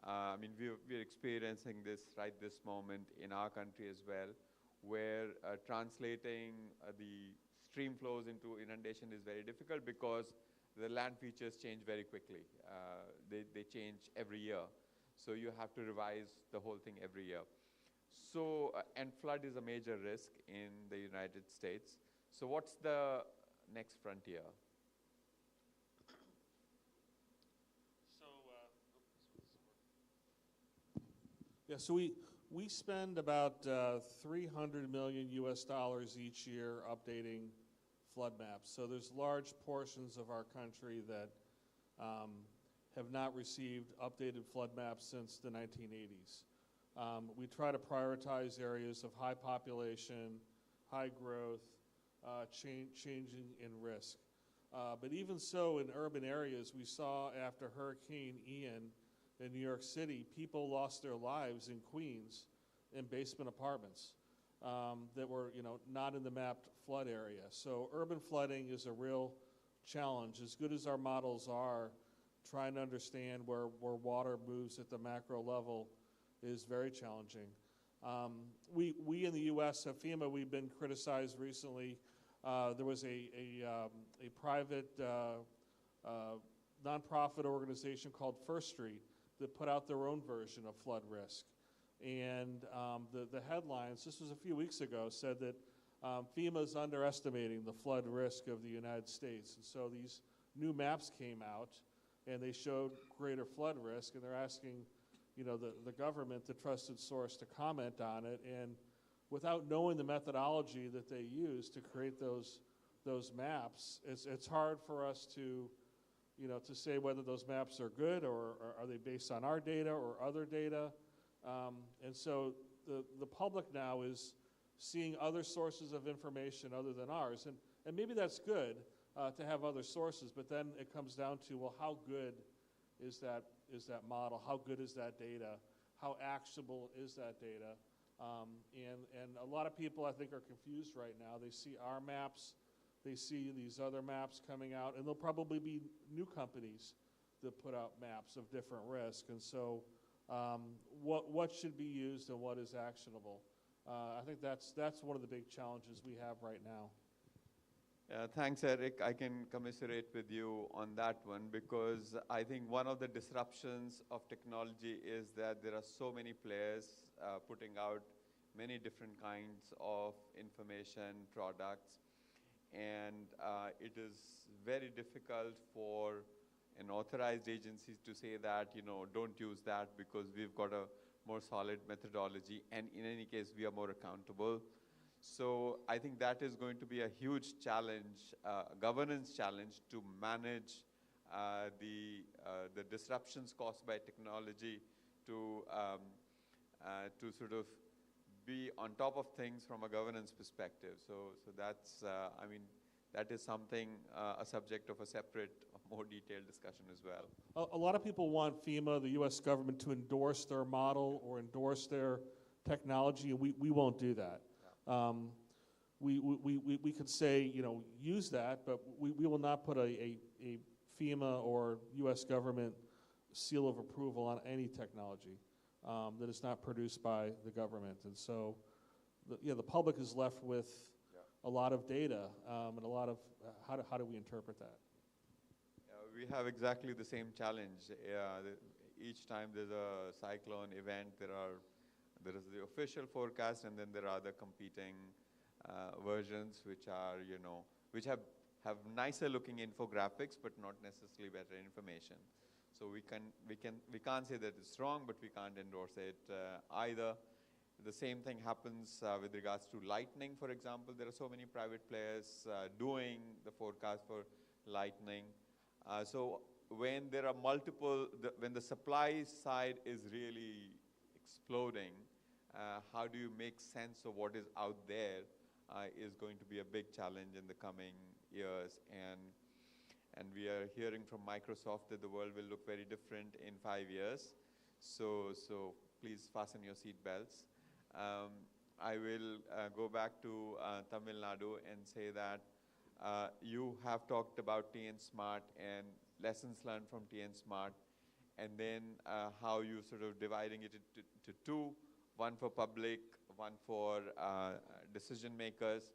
I mean, we're experiencing this right this moment in our country as well, where translating the stream flows into inundation is very difficult because the land features change very quickly. They change every year. So you have to revise the whole thing every year. So, and flood is a major risk in the United States. So what's the next frontier? So we spend about 300 million US dollars each year updating flood maps. So there's large portions of our country that have not received updated flood maps since the 1980s. We try to prioritize areas of high population, high growth, changing in risk. But even so, in urban areas, we saw after Hurricane Ian in New York City, people lost their lives in Queens in basement apartments that were, not in the mapped flood area. So urban flooding is a real challenge. As good as our models are, trying to understand where water moves at the macro level is very challenging. We in the U.S. at FEMA, we've been criticized recently. There was a private nonprofit organization called First Street that put out their own version of flood risk. And the headlines, this was a few weeks ago, said that FEMA's underestimating the flood risk of the United States. And so these new maps came out, and they showed greater flood risk, and they're asking the government, the trusted source, to comment on it. And without knowing the methodology that they use to create those maps, it's hard for us to say whether those maps are good or are they based on our data or other data. And so the public now is seeing other sources of information other than ours. And maybe that's good, to have other sources. But then it comes down to, well, how good is that model? How good is that data? How actionable is that data? And a lot of people, I think, are confused right now. They see our maps, they see these other maps coming out, and there'll probably be new companies that put out maps of different risk. And so what should be used and what is actionable? I think that's one of the big challenges we have right now. Thanks, Eric. I can commiserate with you on that one, because I think one of the disruptions of technology is that there are so many players putting out many different kinds of information products, and it is very difficult for an authorized agency to say that, don't use that because we've got a more solid methodology, and in any case, we are more accountable. So I think that is going to be a huge challenge, governance challenge, to manage the disruptions caused by technology, to sort of be on top of things from a governance perspective. So that's, that is something, a subject of a separate, more detailed discussion as well. A lot of people want FEMA, the U.S. government, to endorse their model or endorse their technology, and we won't do that. We could say, use that, but we will not put a FEMA or U.S. government seal of approval on any technology that is not produced by the government. And so, the public is left with a lot of data and a lot of how do we interpret that? We have exactly the same challenge. Each time there's a cyclone event, there is the official forecast, and then there are other competing versions which are, which have nicer looking infographics, but not necessarily better information. So we can't say that it's wrong, but we can't endorse it either. The same thing happens with regards to lightning, for example. There are so many private players doing the forecast for lightning. So when there are multiple, when the supply side is really exploding, how do you make sense of what is out there is going to be a big challenge in the coming years. And we are hearing from Microsoft that the world will look very different in 5 years. So please fasten your seat belts. I will go back to Tamil Nadu and say that you have talked about TN Smart and lessons learned from TN Smart, and then how you sort of dividing it into two, one for public, one for decision makers.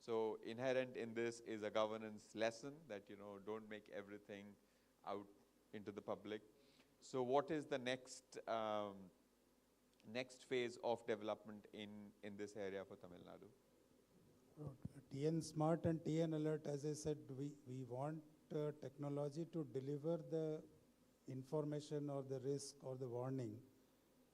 So inherent in this is a governance lesson that, don't make everything out into the public. So what is the next phase of development in this area for Tamil Nadu? TN Smart and TN Alert, as I said, we want technology to deliver the information or the risk or the warning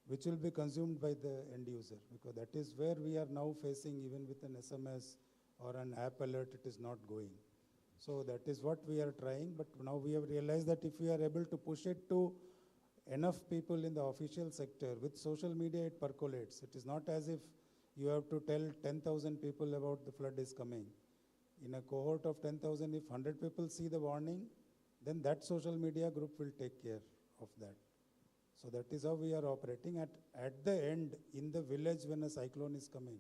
which will be consumed by the end user, because that is where we are now facing. Even with an SMS or an app alert, it is not going. So that is what we are trying, but now we have realized that if we are able to push it to enough people in the official sector, with social media it percolates. It is not as if you have to tell 10,000 people about the flood is coming. In a cohort of 10,000, if 100 people see the warning, then that social media group will take care of that. So that is how we are operating. At the end, in the village when a cyclone is coming,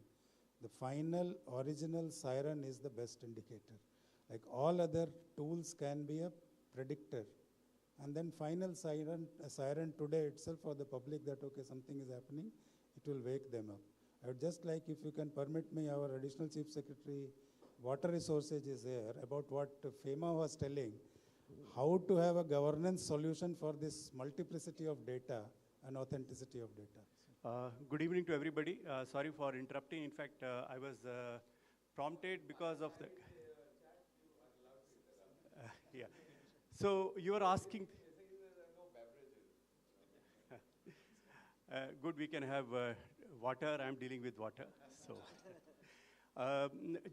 the final original siren is the best indicator. Like all other tools can be a predictor. And then final siren today itself for the public that, okay, something is happening, it will wake them up. I would just like, if you can permit me, our Additional Chief Secretary, Water Resources is here, about what FEMA was telling, how to have a governance solution for this multiplicity of data and authenticity of data. Good evening to everybody. Sorry for interrupting. In fact, I was prompted because of the... yeah. So you are asking... good, we can have water. I'm dealing with water. So,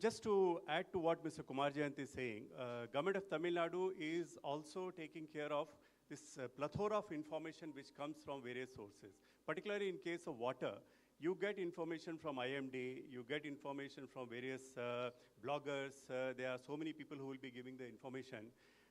just to add to what Mr. Kumar Jayant is saying, Government of Tamil Nadu is also taking care of this plethora of information which comes from various sources. Particularly in case of water, You get information from IMD, you get information from various bloggers. There are so many people who will be giving the information.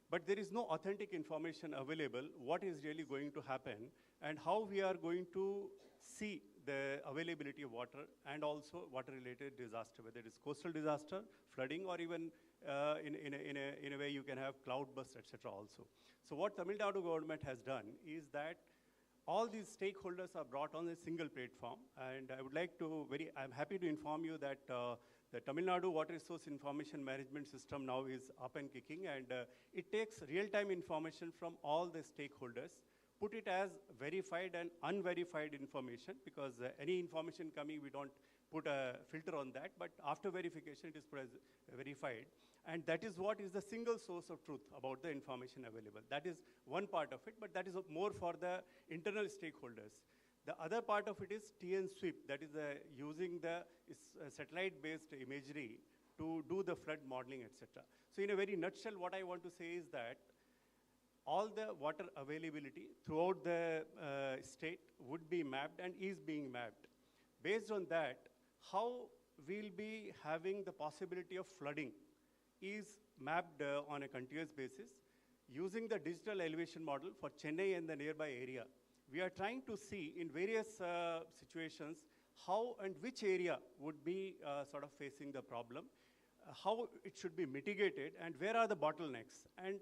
But there is no authentic information available, what is really going to happen, and how we are going to see the availability of water and also water-related disaster, whether it is coastal disaster, flooding, or even in a way you can have cloud burst, etc. also. So what Tamil Nadu government has done is that all these stakeholders are brought on a single platform, and I would like to I'm happy to inform you that the Tamil Nadu Water Resource Information Management System now is up and kicking, and it takes real-time information from all the stakeholders, put it as verified and unverified information, because any information coming, we don't put a filter on that, but after verification, it is put as verified. And that is what is the single source of truth about the information available. That is one part of it, but that is more for the internal stakeholders. The other part of it is TN sweep, that is using the satellite-based imagery to do the flood modeling, etc. So in a very nutshell, what I want to say is that all the water availability throughout the state would be mapped and is being mapped. Based on that, how we'll be having the possibility of flooding is mapped on a continuous basis. Using the digital elevation model for Chennai and the nearby area, we are trying to see in various situations how and which area would be sort of facing the problem, how it should be mitigated, and where are the bottlenecks. And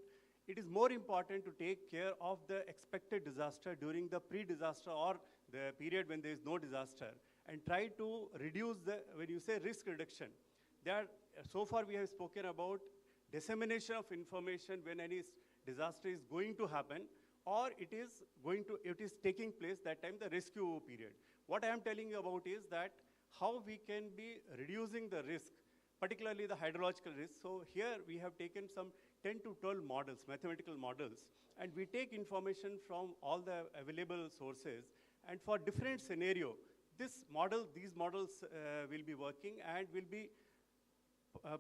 it is more important to take care of the expected disaster during the pre-disaster or the period when there is no disaster, and try to reduce when you say risk reduction, so far we have spoken about dissemination of information when any disaster is going to happen, or it is taking place that time, the rescue period. What I am telling you about is that how we can be reducing the risk, particularly the hydrological risk. So here we have taken some 10 to 12 models, mathematical models, and we take information from all the available sources, and for different scenario, these models will be working and will be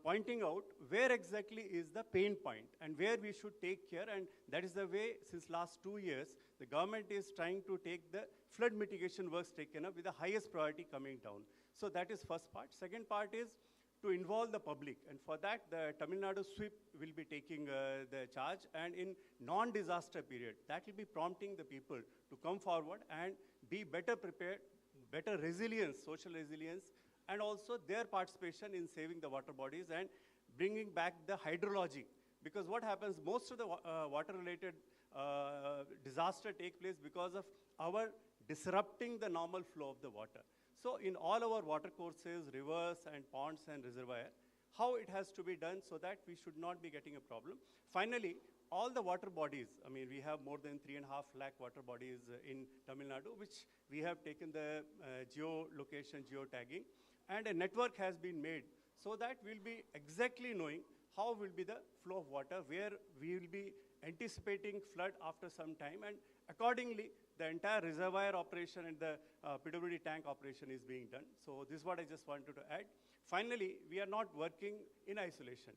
pointing out where exactly is the pain point and where we should take care. And that is the way, since last 2 years, the government is trying to take the flood mitigation works taken up with the highest priority coming down. So that is first part. Second part is to involve the public. And for that, the Tamil Nadu SWIP will be taking the charge. And in non-disaster period, that will be prompting the people to come forward and be better prepared, better resilience, social resilience, and also their participation in saving the water bodies and bringing back the hydrology. Because what happens, most of the water-related disaster take place because of our disrupting the normal flow of the water. So in all our water courses, rivers and ponds and reservoir, how it has to be done so that we should not be getting a problem. Finally, all the water bodies, I mean, we have more than 3.5 lakh water bodies in Tamil Nadu, which we have taken the geolocation, geotagging, and a network has been made so that we'll be exactly knowing how will be the flow of water, where we will be anticipating flood after some time, and accordingly, the entire reservoir operation and the PWD tank operation is being done. So this is what I just wanted to add. Finally, we are not working in isolation.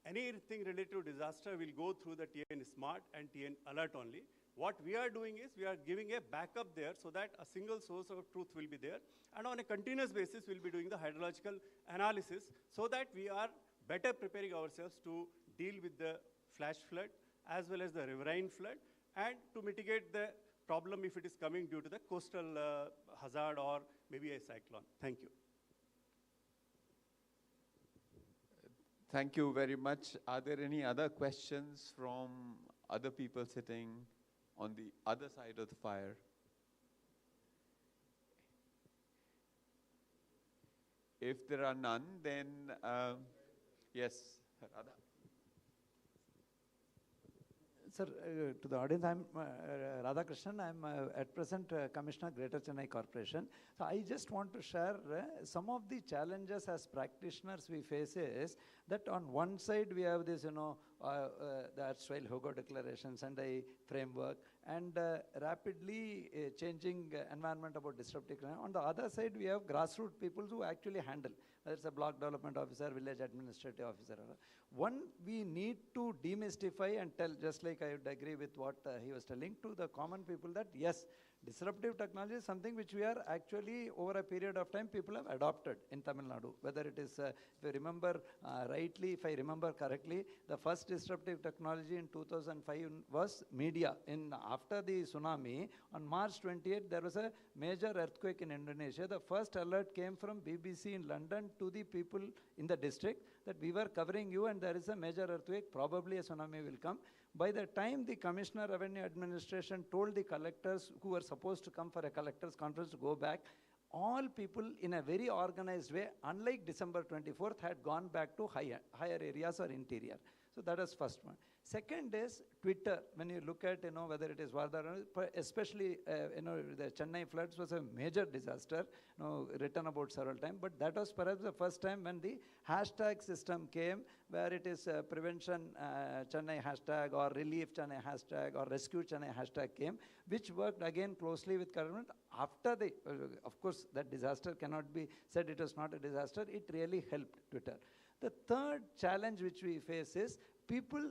Anything related to disaster will go through the TN Smart and TN Alert only. What we are doing is we are giving a backup there so that a single source of truth will be there. And on a continuous basis, we'll be doing the hydrological analysis so that we are better preparing ourselves to deal with the flash flood as well as the riverine flood, and to mitigate the problem if it is coming due to the coastal hazard or maybe a cyclone. Thank you. Thank you very much. Are there any other questions from other people sitting on the other side of the fire? If there are none, then yes, Radha. Sir, to the audience, I'm Radhakrishnan. I'm at present Commissioner, Greater Chennai Corporation. So I just want to share some of the challenges as practitioners we face is that on one side we have this, the erstwhile Hogo declarations and a framework, and rapidly changing environment about disruptive. On the other side, we have grassroots people who actually handle, whether it's a block development officer, village administrative officer. One, we need to demystify and tell, just like I would agree with what he was telling, to the common people that yes, Disruptive technology is something which we are actually, over a period of time, people have adopted in Tamil Nadu. Whether it is, if you remember rightly, if I remember correctly, the first disruptive technology in 2005 was media. After the tsunami, on March 28th, there was a major earthquake in Indonesia. The first alert came from BBC in London to the people in the district that we were covering you and there is a major earthquake, probably a tsunami will come. By the time the Commissioner Revenue Administration told the collectors who were supposed to come for a collectors conference to go back, all people in a very organized way, unlike December 24th, had gone back to higher areas or interior. So that is first one. Second is Twitter. When you look at, whether it is Vardar, especially, the Chennai floods was a major disaster, written about several times. But that was perhaps the first time when the hashtag system came, where it is prevention Chennai hashtag or relief Chennai hashtag or rescue Chennai hashtag came, which worked again closely with government. After the, of course, that disaster cannot be said it was not a disaster. It really helped Twitter. The third challenge which we face is people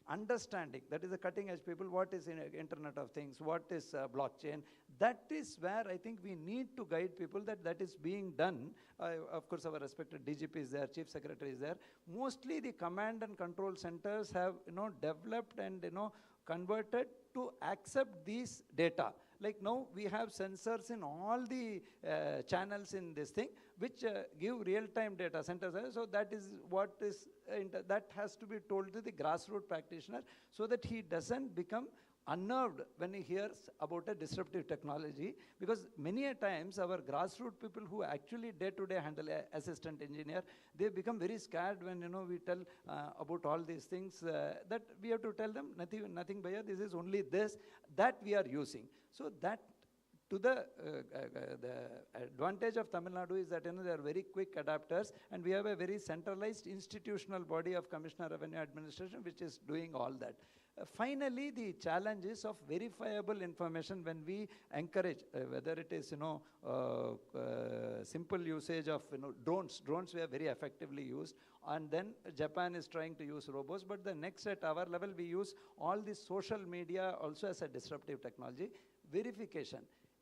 understanding, that is the cutting edge people, what is Internet of Things, what is blockchain. That is where I think we need to guide people that is being done. Of course, our respected DGP is there, Chief Secretary is there. Mostly the command and control centers have developed and converted to accept these data. Like now we have sensors in all the channels in this thing, which give real-time data centers. So that is what is, that has to be told to the grassroots practitioner so that he doesn't become unnerved when he hears about a disruptive technology, because many a times our grassroots people who actually day-to-day handle assistant engineer, they become very scared when we tell about all these things, that we have to tell them nothing bhaiya, this is only this that we are using. So that to the advantage of Tamil Nadu is that they are very quick adapters, and we have a very centralized institutional body of Commissioner Revenue Administration which is doing all that. Finally, the challenges of verifiable information when we encourage, whether it is simple usage of drones. Drones we have very effectively used, and then Japan is trying to use robots. But the next at our level, we use all the social media also as a disruptive technology. Verification.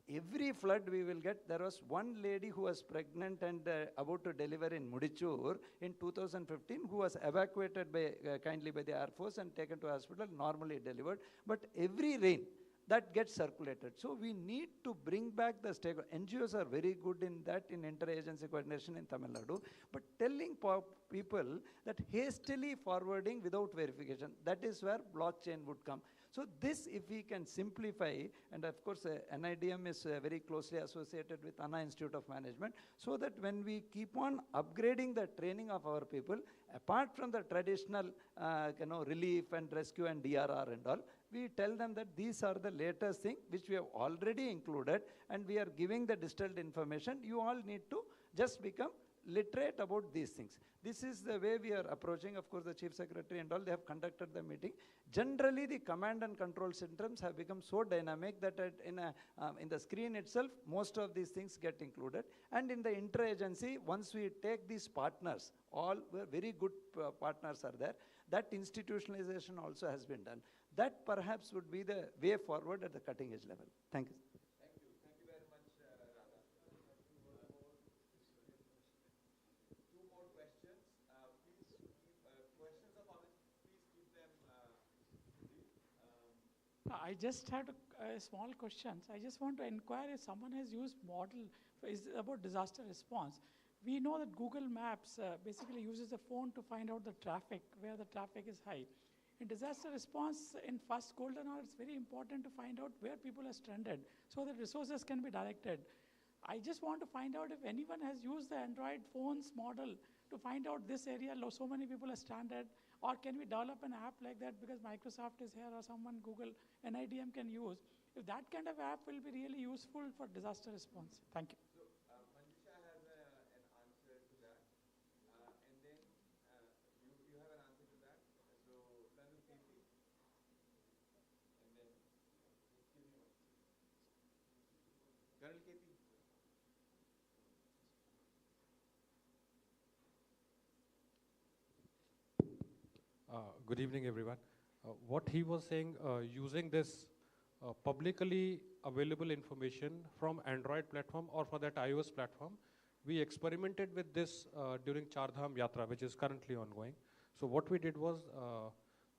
Every flood we will get, there was one lady who was pregnant and about to deliver in Mudichur in 2015, who was evacuated kindly by the Air Force and taken to hospital, normally delivered. But every rain, that gets circulated. So we need to bring back the stakeholders. NGOs are very good in that, in interagency coordination in Tamil Nadu, but telling people that hastily forwarding without verification, that is where blockchain would come. So this, if we can simplify, and of course NIDM is very closely associated with Anna Institute of Management, so that when we keep on upgrading the training of our people, apart from the traditional relief and rescue and DRR and all, we tell them that these are the latest thing which we have already included, and we are giving the distilled information. You all need to just become literate about these things. This is the way we are approaching. Of course, the Chief Secretary and all, they have conducted the meeting. Generally, the command and control systems have become so dynamic that in the screen itself, most of these things get included. And in the interagency, once we take these partners, all very good partners are there, that institutionalization also has been done. That perhaps would be the way forward at the cutting edge level. Thank you. I just had a small question. I just want to inquire if someone has used model is about disaster response. We know that Google Maps basically uses the phone to find out the traffic, where the traffic is high. In disaster response, in first golden hour, it's very important to find out where people are stranded so that resources can be directed. I just want to find out if anyone has used the Android phone's model to find out this area, so many people are stranded, or can we develop an app like that because Microsoft is here or someone, Google, NIDM can use. If that kind of app will be really useful for disaster response. Thank you. So, Manjusha has an answer to that. And then you have an answer to that. So, Colonel KP. And then, excuse me. Colonel KP. Good evening, everyone. What he was saying, using this publicly available information from Android platform or for that iOS platform. We experimented with this during Char Dham Yatra, which is currently ongoing. So what we did was,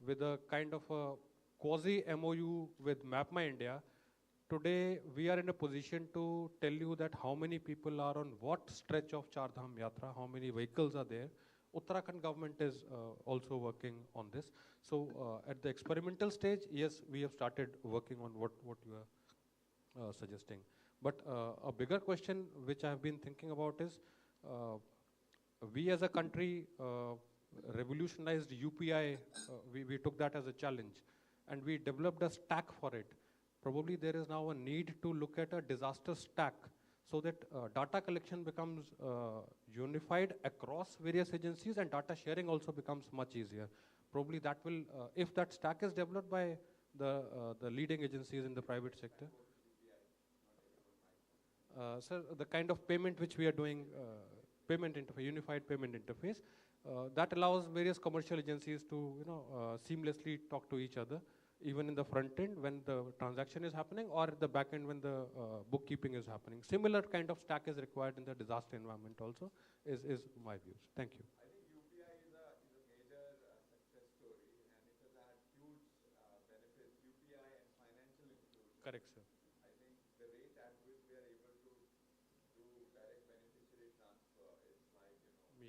with a kind of a quasi MOU with Map My India, today we are in a position to tell you that how many people are on what stretch of Char Dham Yatra, how many vehicles are there. Uttarakhand government is also working on this. So at the experimental stage, yes, we have started working on what you are suggesting. But a bigger question which I have been thinking about is, we as a country revolutionized UPI, we took that as a challenge, and we developed a stack for it. Probably there is now a need to look at a disaster stack so that data collection becomes unified across various agencies, and data sharing also becomes much easier. Probably that will, if that stack is developed by the leading agencies in the private sector. Sir, the kind of payment which we are doing, payment interface, unified payment interface, that allows various commercial agencies to seamlessly talk to each other, even in the front end when the transaction is happening, or at the back end when the bookkeeping is happening. Similar kind of stack is required in the disaster environment also, is my views. Thank you. I think UPI is a major success story, and it has had huge benefits, UPI and financial inclusion. Correct, sir. I think the rate at which we are able to do direct beneficiary transfer is like,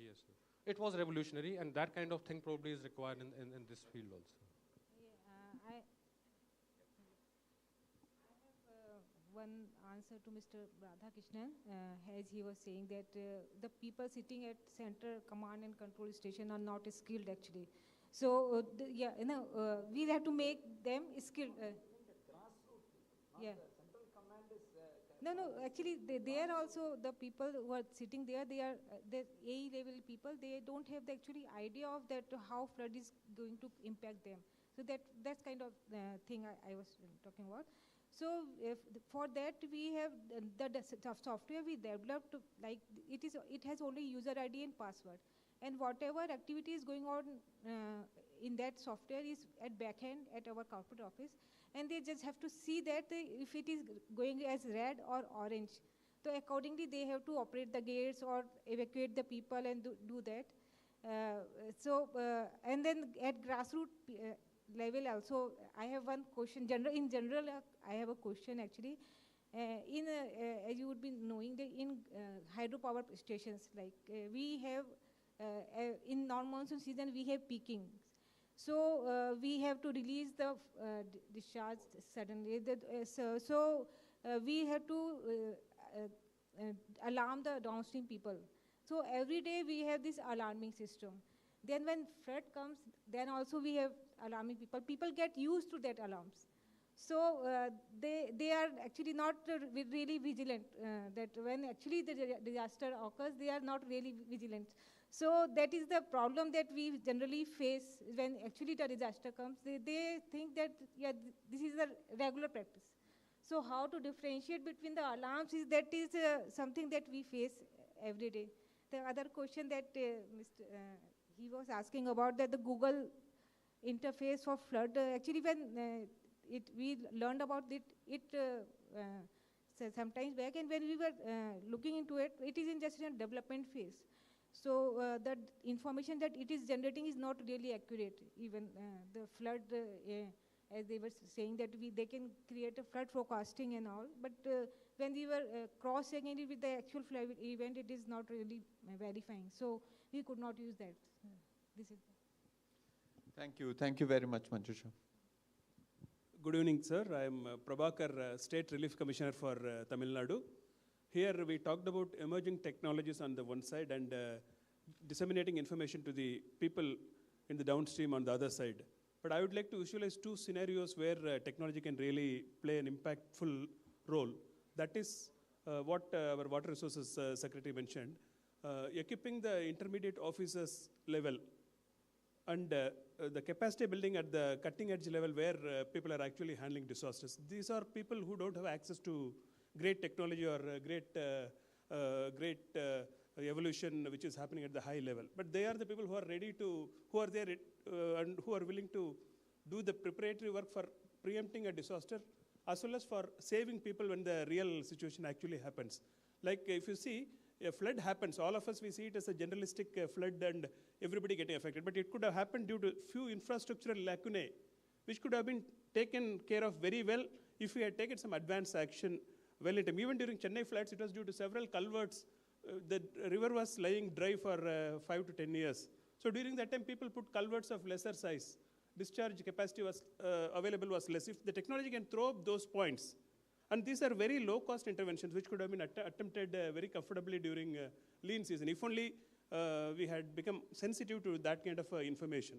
Yes, sir. It was revolutionary, and that kind of thing probably is required in this field also. I have one answer to Mr. Radhakrishnan, as he was saying that the people sitting at center command and control station are not skilled actually. So we have to make them skilled. Yeah. No, actually, they are also the people who are sitting there. They are the AE level people. They don't have the actually idea of that how flood is going to impact them. So that's kind of thing I was talking about. So for that we have the software we developed, like it has only user ID and password, and whatever activity is going on in that software is at back end at our corporate office, and they just have to see that if it is going as red or orange. So accordingly they have to operate the gates or evacuate the people and do that. And then at grassroots level also, I have one question. In general, I have a question actually. As you would be knowing, in hydropower stations, like we have in non-monsoon season we have peaking. So we have to release the discharge suddenly. We have to alarm the downstream people. So every day we have this alarming system. Then when flood comes, then also we have alarming people. People get used to that alarms. So they are actually not really vigilant. That when actually the disaster occurs, they are not really vigilant. So that is the problem that we generally face when actually the disaster comes. They think that, yeah, this is a regular practice. So how to differentiate between the alarms is something that we face every day. The other question that he was asking about, that the Google interface for flood, actually when we learned about it sometimes back, and when we were looking into it, it is in just a development phase. So the information that it is generating is not really accurate. Even the flood, as they were saying that they can create a flood forecasting and all, but when we were cross-checking it with the actual flood event, it is not really verifying. So we could not use that. This is. Thank you. Thank you very much, Manjusha. Good evening, sir. I am Prabhakar, State Relief Commissioner for Tamil Nadu. Here we talked about emerging technologies on the one side and disseminating information to the people in the downstream on the other side. But I would like to visualize two scenarios where technology can really play an impactful role. That is what our Water Resources Secretary mentioned, equipping the intermediate officers level and the capacity building at the cutting edge level where people are actually handling disasters. These are people who don't have access to great technology or great evolution which is happening at the high level. But they are the people who are ready to, who are there and who are willing to do the preparatory work for preempting a disaster as well as for saving people when the real situation actually happens. Like if you see, a flood happens, all of us, we see it as a generalistic flood and everybody getting affected. But it could have happened due to few infrastructural lacunae, which could have been taken care of very well if we had taken some advanced action well in time. Even during Chennai floods, it was due to several culverts. The river was lying dry for 5 to 10 years. So during that time, people put culverts of lesser size. Discharge capacity was available was less. If the technology can throw up those points, and these are very low-cost interventions which could have been attempted very comfortably during lean season. If only we had become sensitive to that kind of information.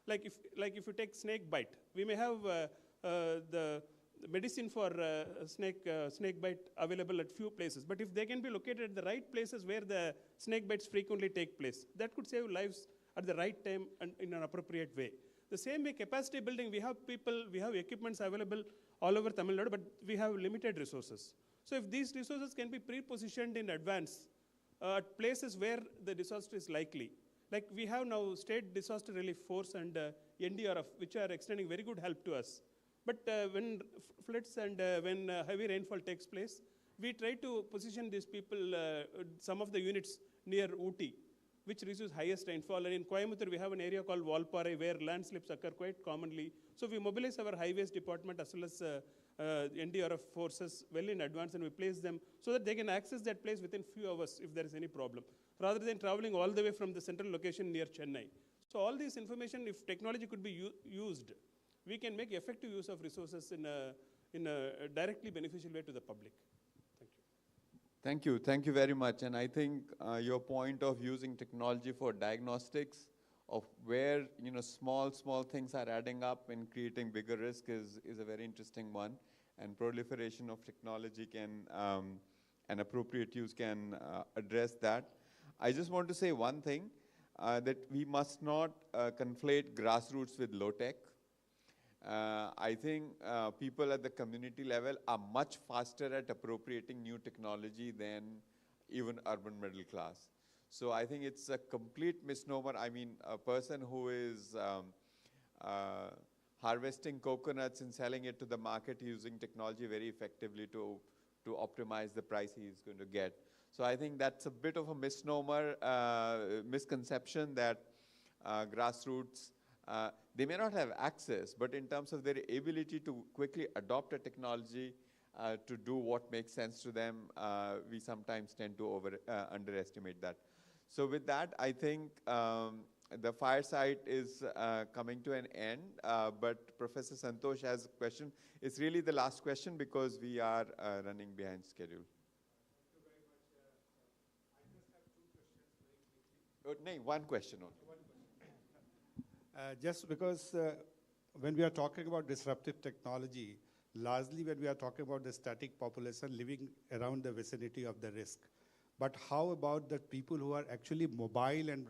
Like if you take snake bite, we may have the medicine for snake bite available at few places. But if they can be located at the right places where the snake bites frequently take place, that could save lives at the right time and in an appropriate way. The same way, capacity building, we have people, we have equipments available all over Tamil Nadu, but we have limited resources. So if these resources can be pre-positioned in advance at places where the disaster is likely, like we have now State Disaster Relief Force and NDRF, which are extending very good help to us. But when floods and when heavy rainfall takes place, we try to position these people, some of the units near Ooty, which receives highest rainfall. And in Coimbatore, we have an area called Valparai where landslips occur quite commonly. So we mobilize our highways department as well as NDRF forces well in advance, and we place them so that they can access that place within few hours if there is any problem, rather than traveling all the way from the central location near Chennai. So all this information, if technology could be used, we can make effective use of resources in a directly beneficial way to the public. Thank you. Thank you very much. And I think your point of using technology for diagnostics of where small things are adding up and creating bigger risk is a very interesting one. And proliferation of technology can and appropriate use can address that. I just want to say one thing, that we must not conflate grassroots with low tech. I think people at the community level are much faster at appropriating new technology than even urban middle class. So I think it's a complete misnomer. I mean, a person who is harvesting coconuts and selling it to the market using technology very effectively to optimize the price he is going to get. So I think that's a bit of a misnomer, misconception that grassroots, they may not have access, but in terms of their ability to quickly adopt a technology to do what makes sense to them, we sometimes tend to underestimate that. So with that, I think the fireside is coming to an end, but Professor Santosh has a question. It's really the last question because we are running behind schedule. Thank you very much. I just have 2 questions very quickly. No, one question only. Just because when we are talking about disruptive technology, largely when we are talking about the static population living around the vicinity of the risk. But how about the people who are actually mobile and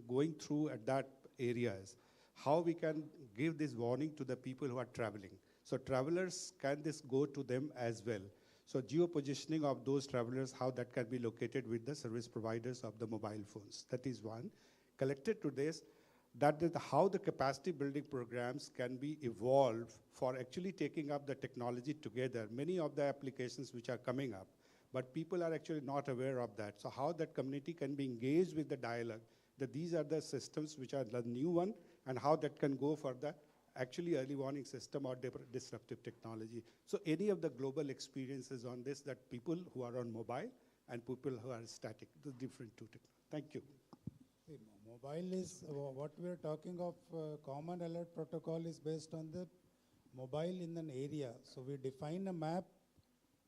going through at that areas? How we can give this warning to the people who are traveling? So travelers, can this go to them as well? So geo-positioning of those travelers, how that can be located with the service providers of the mobile phones. That is one. Connected to this, that is how the capacity building programs can be evolved for actually taking up the technology together. Many of the applications which are coming up, but people are actually not aware of that. So how that community can be engaged with the dialogue, that these are the systems which are the new one, and how that can go for the actually early warning system or disruptive technology. So any of the global experiences on this, that people who are on mobile and people who are static, the different two technologies. Thank you. Mobile is, what we are talking of, common alert protocol is based on the mobile in an area. So we define a map.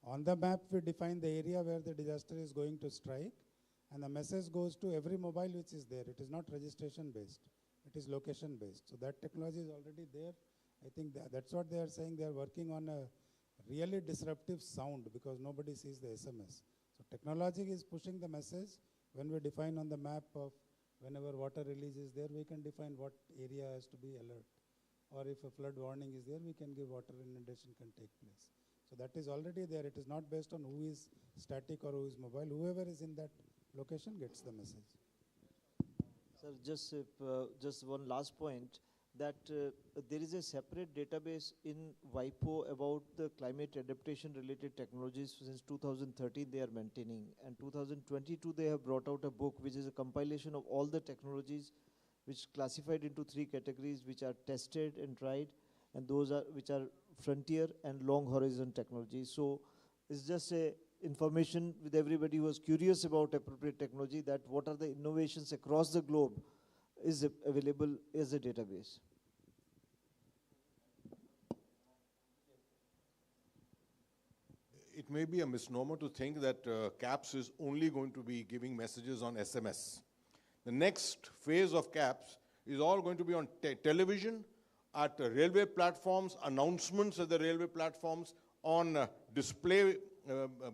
On the map, we define the area where the disaster is going to strike, and the message goes to every mobile which is there. It is not registration based. It is location based. So that technology is already there. I think that's what they are saying. They are working on a really disruptive sound because nobody sees the SMS. So technology is pushing the message. When we define on the map of whenever water release is there, we can define what area has to be alert. Or if a flood warning is there, we can give water inundation can take place. So that is already there. It is not based on who is static or who is mobile. Whoever is in that location gets the message. Sir, just one last point. that there is a separate database in WIPO about the climate adaptation related technologies. Since 2013 they are maintaining, and 2022 they have brought out a book which is a compilation of all the technologies which classified into 3 categories, which are tested and tried, and those are which are frontier and long horizon technologies. So it's just a information with everybody who is curious about appropriate technology, that what are the innovations across the globe is available as a database. It may be a misnomer to think that CAPS is only going to be giving messages on SMS. The next phase of CAPS is all going to be on television, at railway platforms, announcements at the railway platforms, on display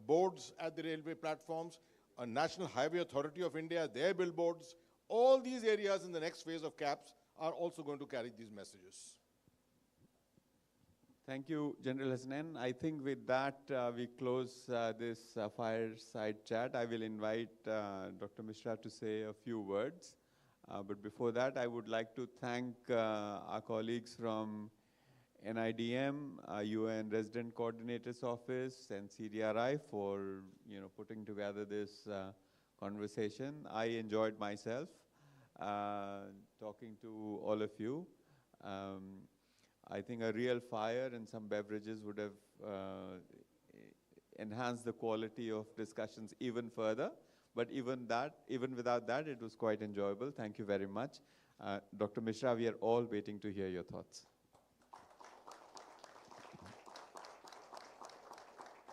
boards at the railway platforms, National Highway Authority of India, their billboards. All these areas in the next phase of CAPS are also going to carry these messages. Thank you, General Hasnain. I think with that, we close this fireside chat. I will invite Dr. Mishra to say a few words. But before that, I would like to thank our colleagues from NIDM, UN Resident Coordinator's Office, and CDRI for putting together this conversation. I enjoyed myself talking to all of you. I think a real fire and some beverages would have enhanced the quality of discussions even further. But even without that, it was quite enjoyable. Thank you very much. Dr. Mishra, we are all waiting to hear your thoughts.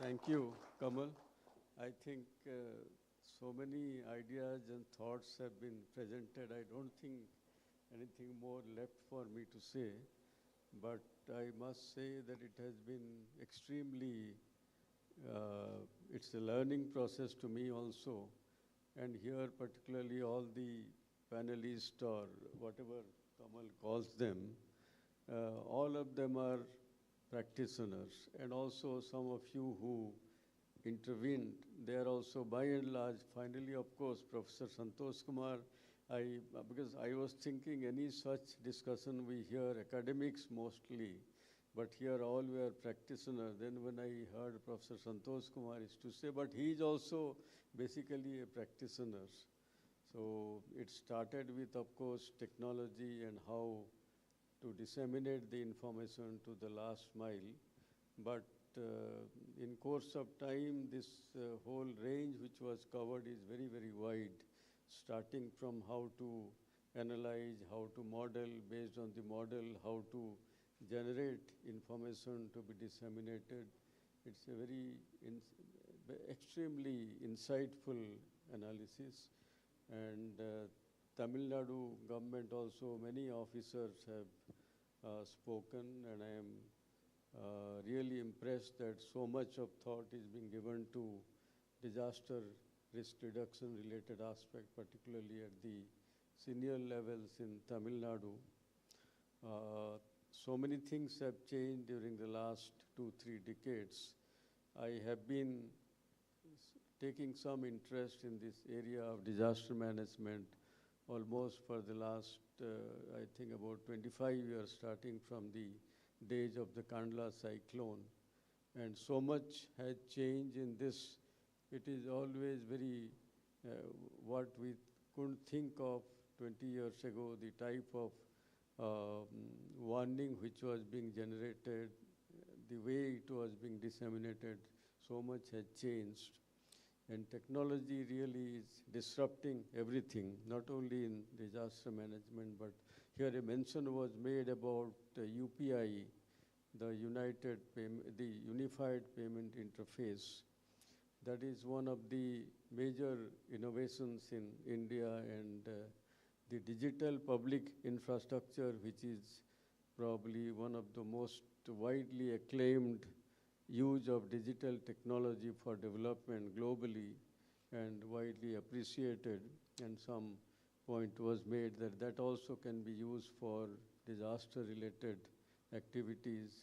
Thank you, Kamal. I think so many ideas and thoughts have been presented. I don't think anything more left for me to say. But I must say that it has been extremely, it's a learning process to me also. And here particularly all the panelists or whatever Kamal calls them, all of them are practitioners. And also some of you who intervened, they are also by and large, finally of course, Professor Santosh Kumar, because I was thinking any such discussion we hear academics mostly, but here all were practitioners. Then when I heard Professor Santosh Kumar is to say, but he is also basically a practitioner. So it started with, of course, technology and how to disseminate the information to the last mile. But in course of time, this whole range which was covered is very, very wide, starting from how to analyze, how to model, based on the model, how to generate information to be disseminated. It's a very extremely insightful analysis. And Tamil Nadu government also, many officers have spoken, and I am really impressed that so much of thought is being given to disaster risk reduction related aspect, particularly at the senior levels in Tamil Nadu. So many things have changed during the last 2-3 decades. I have been taking some interest in this area of disaster management almost for the last, I think about 25 years, starting from the days of the Kandla cyclone. And so much has changed in this. It is always very, what we couldn't think of 20 years ago, the type of warning which was being generated, the way it was being disseminated, so much has changed. And technology really is disrupting everything, not only in disaster management, but here a mention was made about UPI, the Unified Payment Interface. That is one of the major innovations in India, and the digital public infrastructure, which is probably one of the most widely acclaimed use of digital technology for development globally and widely appreciated. And some point was made that that also can be used for disaster-related activities,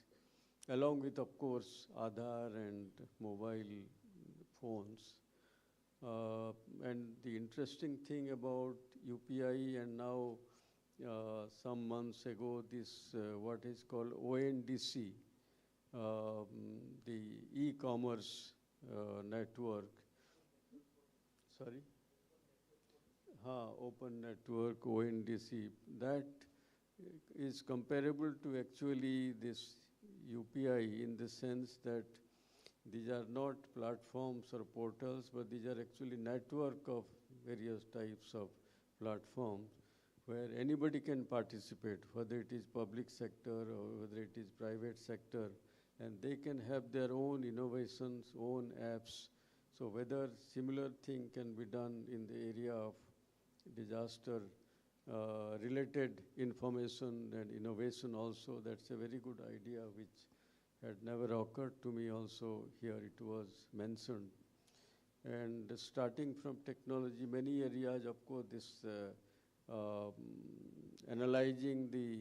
along with, of course, Aadhaar and mobile phones. And the interesting thing about UPI and now some months ago this what is called ONDC, the e-commerce network. Sorry? Open network, ONDC. That is comparable to actually this UPI in the sense that these are not platforms or portals, but these are actually network of various types of platforms where anybody can participate, whether it is public sector or whether it is private sector, and they can have their own innovations, own apps. So whether similar thing can be done in the area of disaster related information and innovation also, that's a very good idea which had never occurred to me also. Here it was mentioned. And starting from technology, many areas, of course, this analyzing the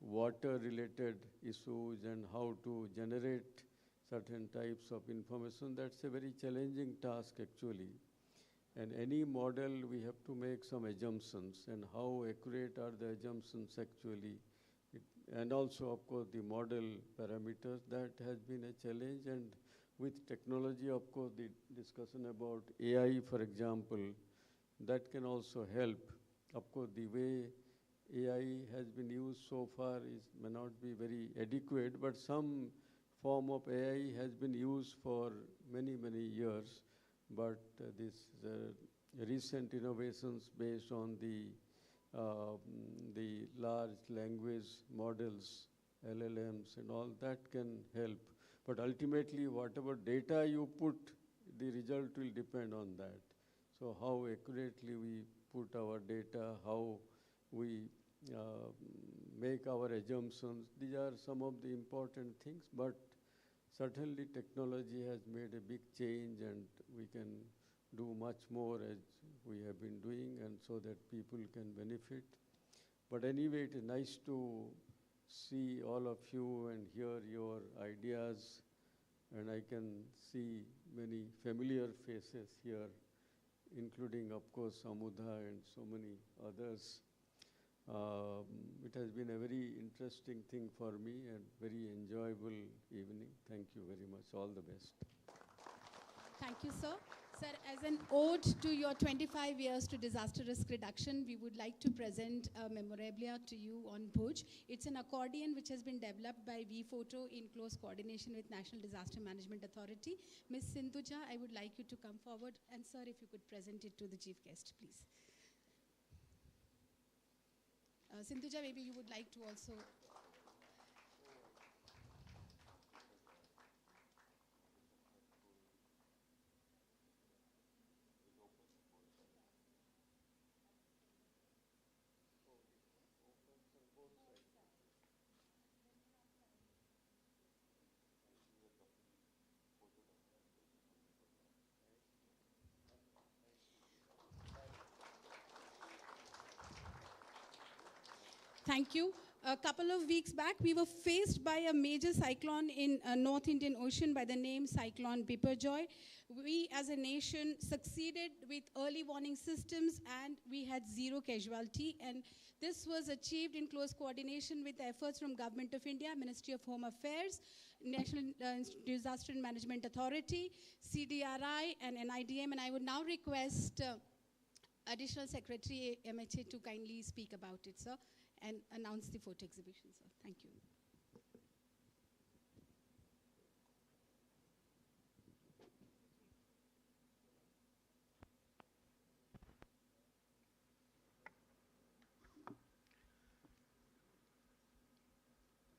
water-related issues and how to generate certain types of information, that's a very challenging task actually. And any model, we have to make some assumptions, and how accurate are the assumptions actually. And also, of course, the model parameters, that has been a challenge. And with technology, of course, the discussion about AI, for example, that can also help. Of course, the way AI has been used so far may not be very adequate, but some form of AI has been used for many, many years. But this recent innovations based on the large language models, LLMs and all, that can help. But ultimately, whatever data you put, the result will depend on that. So how accurately we put our data, how we make our assumptions, these are some of the important things. But certainly technology has made a big change, and we can do much more as we have been doing, and so that people can benefit. But anyway, it is nice to see all of you and hear your ideas, and I can see many familiar faces here, including, of course, Amudha and so many others. It has been a very interesting thing for me and very enjoyable evening. Thank you very much. All the best. Thank you, sir. Sir, as an ode to your 25 years to disaster risk reduction, we would like to present a memorabilia to you on Bhuj. It's an accordion which has been developed by vPhoto in close coordination with National Disaster Management Authority. Ms. Sindhuja, I would like you to come forward. And sir, if you could present it to the chief guest, please. Sindhuja, maybe you would like to also... Thank you. A couple of weeks back, we were faced by a major cyclone in North Indian Ocean by the name Cyclone Biparjoy. We as a nation succeeded with early warning systems, and we had zero casualty. And this was achieved in close coordination with efforts from Government of India, Ministry of Home Affairs, National Disaster Management Authority, CDRI, and NIDM. And I would now request Additional Secretary MHA to kindly speak about it, sir, and announce the photo exhibition, sir. Thank you.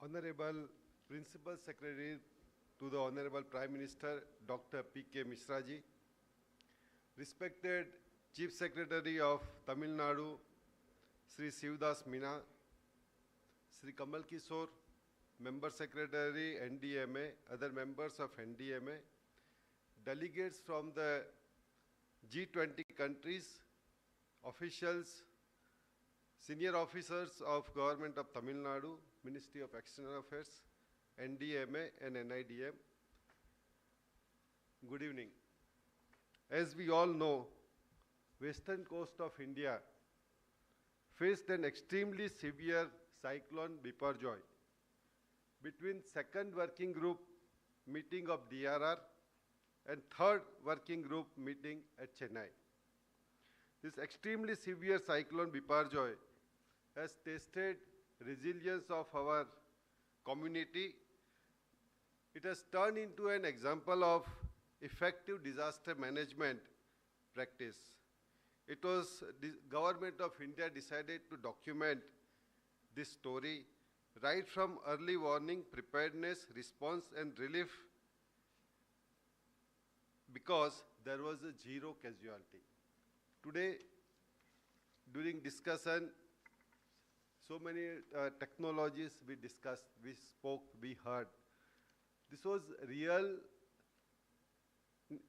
Honorable Principal Secretary to the Honorable Prime Minister, Dr. P.K. Mishra ji, respected Chief Secretary of Tamil Nadu, Sri Sivdas Meena, Sri Kamal Kishore, Member Secretary, NDMA, other members of NDMA, delegates from the G20 countries, officials, senior officers of Government of Tamil Nadu, Ministry of External Affairs, NDMA and NIDM. Good evening. As we all know, western coast of India faced an extremely severe cyclone Biparjoy. Between second working group meeting of DRR and third working group meeting at Chennai. This extremely severe cyclone Biparjoy has tested resilience of our community. It has turned into an example of effective disaster management practice. It was the government of India decided to document this story right from early warning, preparedness, response and relief, because there was a zero casualty. Today, during discussion, so many technologies we discussed, we spoke, we heard. This was real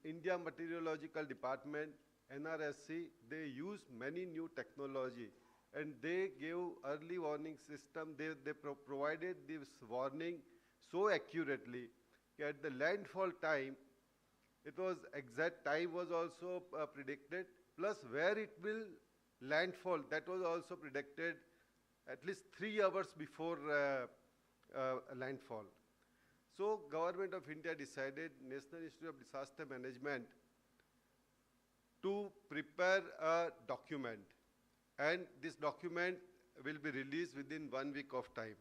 India Meteorological Department, NRSC, they used many new technology and they gave early warning system. They provided this warning so accurately at the landfall time, it was exact time was also predicted, plus where it will landfall, that was also predicted at least 3 hours before landfall. So Government of India decided, National Institute of Disaster Management, to prepare a document. And this document will be released within 1 week of time.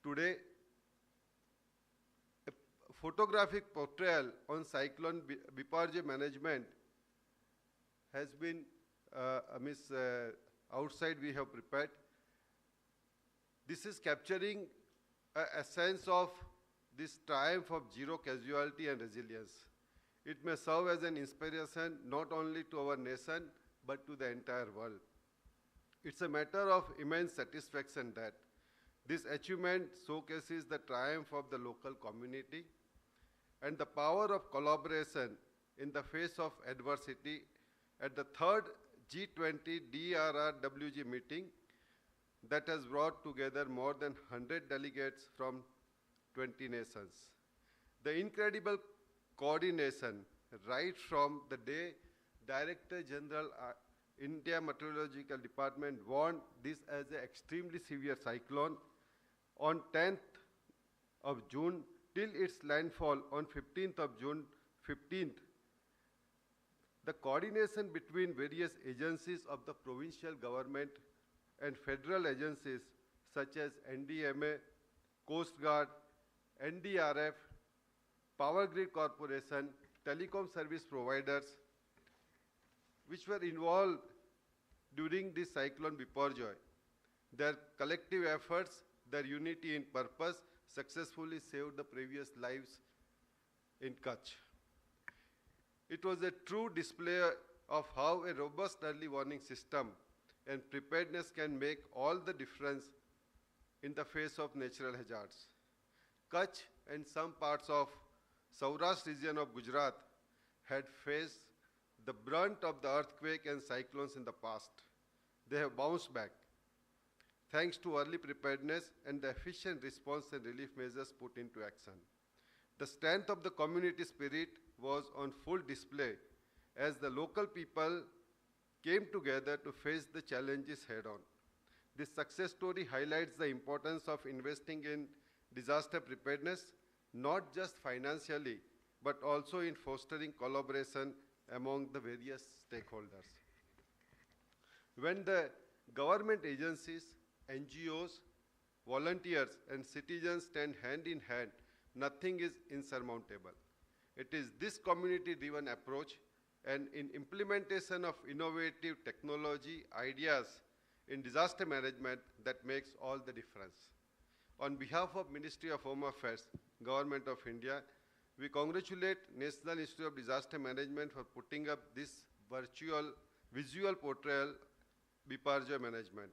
Today, a photographic portrayal on cyclone Biparjoy management has been, outside we have prepared. This is capturing a sense of this triumph of zero casualty and resilience. It may serve as an inspiration not only to our nation, but to the entire world. It's a matter of immense satisfaction that this achievement showcases the triumph of the local community and the power of collaboration in the face of adversity. At the third G20 DRRWG meeting that has brought together more than 100 delegates from 20 nations. The incredible coordination right from the day Director General India Meteorological Department warned this as an extremely severe cyclone on 10th of June till its landfall on 15th of June 15th. The coordination between various agencies of the provincial government and federal agencies such as NDMA, Coast Guard, NDRF, Power Grid Corporation, telecom service providers, which were involved during this cyclone Biparjoy. Their collective efforts, their unity in purpose, successfully saved the previous lives in Kutch. It was a true display of how a robust early warning system and preparedness can make all the difference in the face of natural hazards. Kutch and some parts of Saurashtra region of Gujarat had faced the brunt of the earthquake and cyclones in the past. They have bounced back thanks to early preparedness and the efficient response and relief measures put into action. The strength of the community spirit was on full display as the local people came together to face the challenges head-on. This success story highlights the importance of investing in disaster preparedness, not just financially, but also in fostering collaboration among the various stakeholders. When the government agencies, NGOs, volunteers, and citizens stand hand in hand, nothing is insurmountable. It is this community-driven approach and in implementation of innovative technology ideas in disaster management that makes all the difference. On behalf of Ministry of Home Affairs, Government of India, we congratulate National Institute of Disaster Management for putting up this visual portrayal Biparjoy management.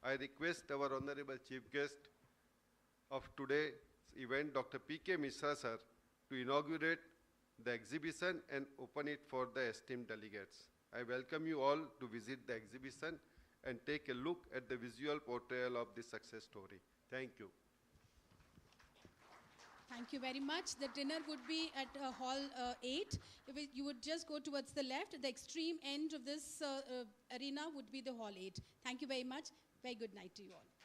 I request our Honorable Chief Guest of today's event, Dr. P.K. Mishra sir, to inaugurate the exhibition and open it for the esteemed delegates. I welcome you all to visit the exhibition and take a look at the visual portrayal of this success story. Thank you. Thank you very much. The dinner would be at Hall 8. You would just go towards the left. The extreme end of this arena would be the Hall 8. Thank you very much. Very good night to you all.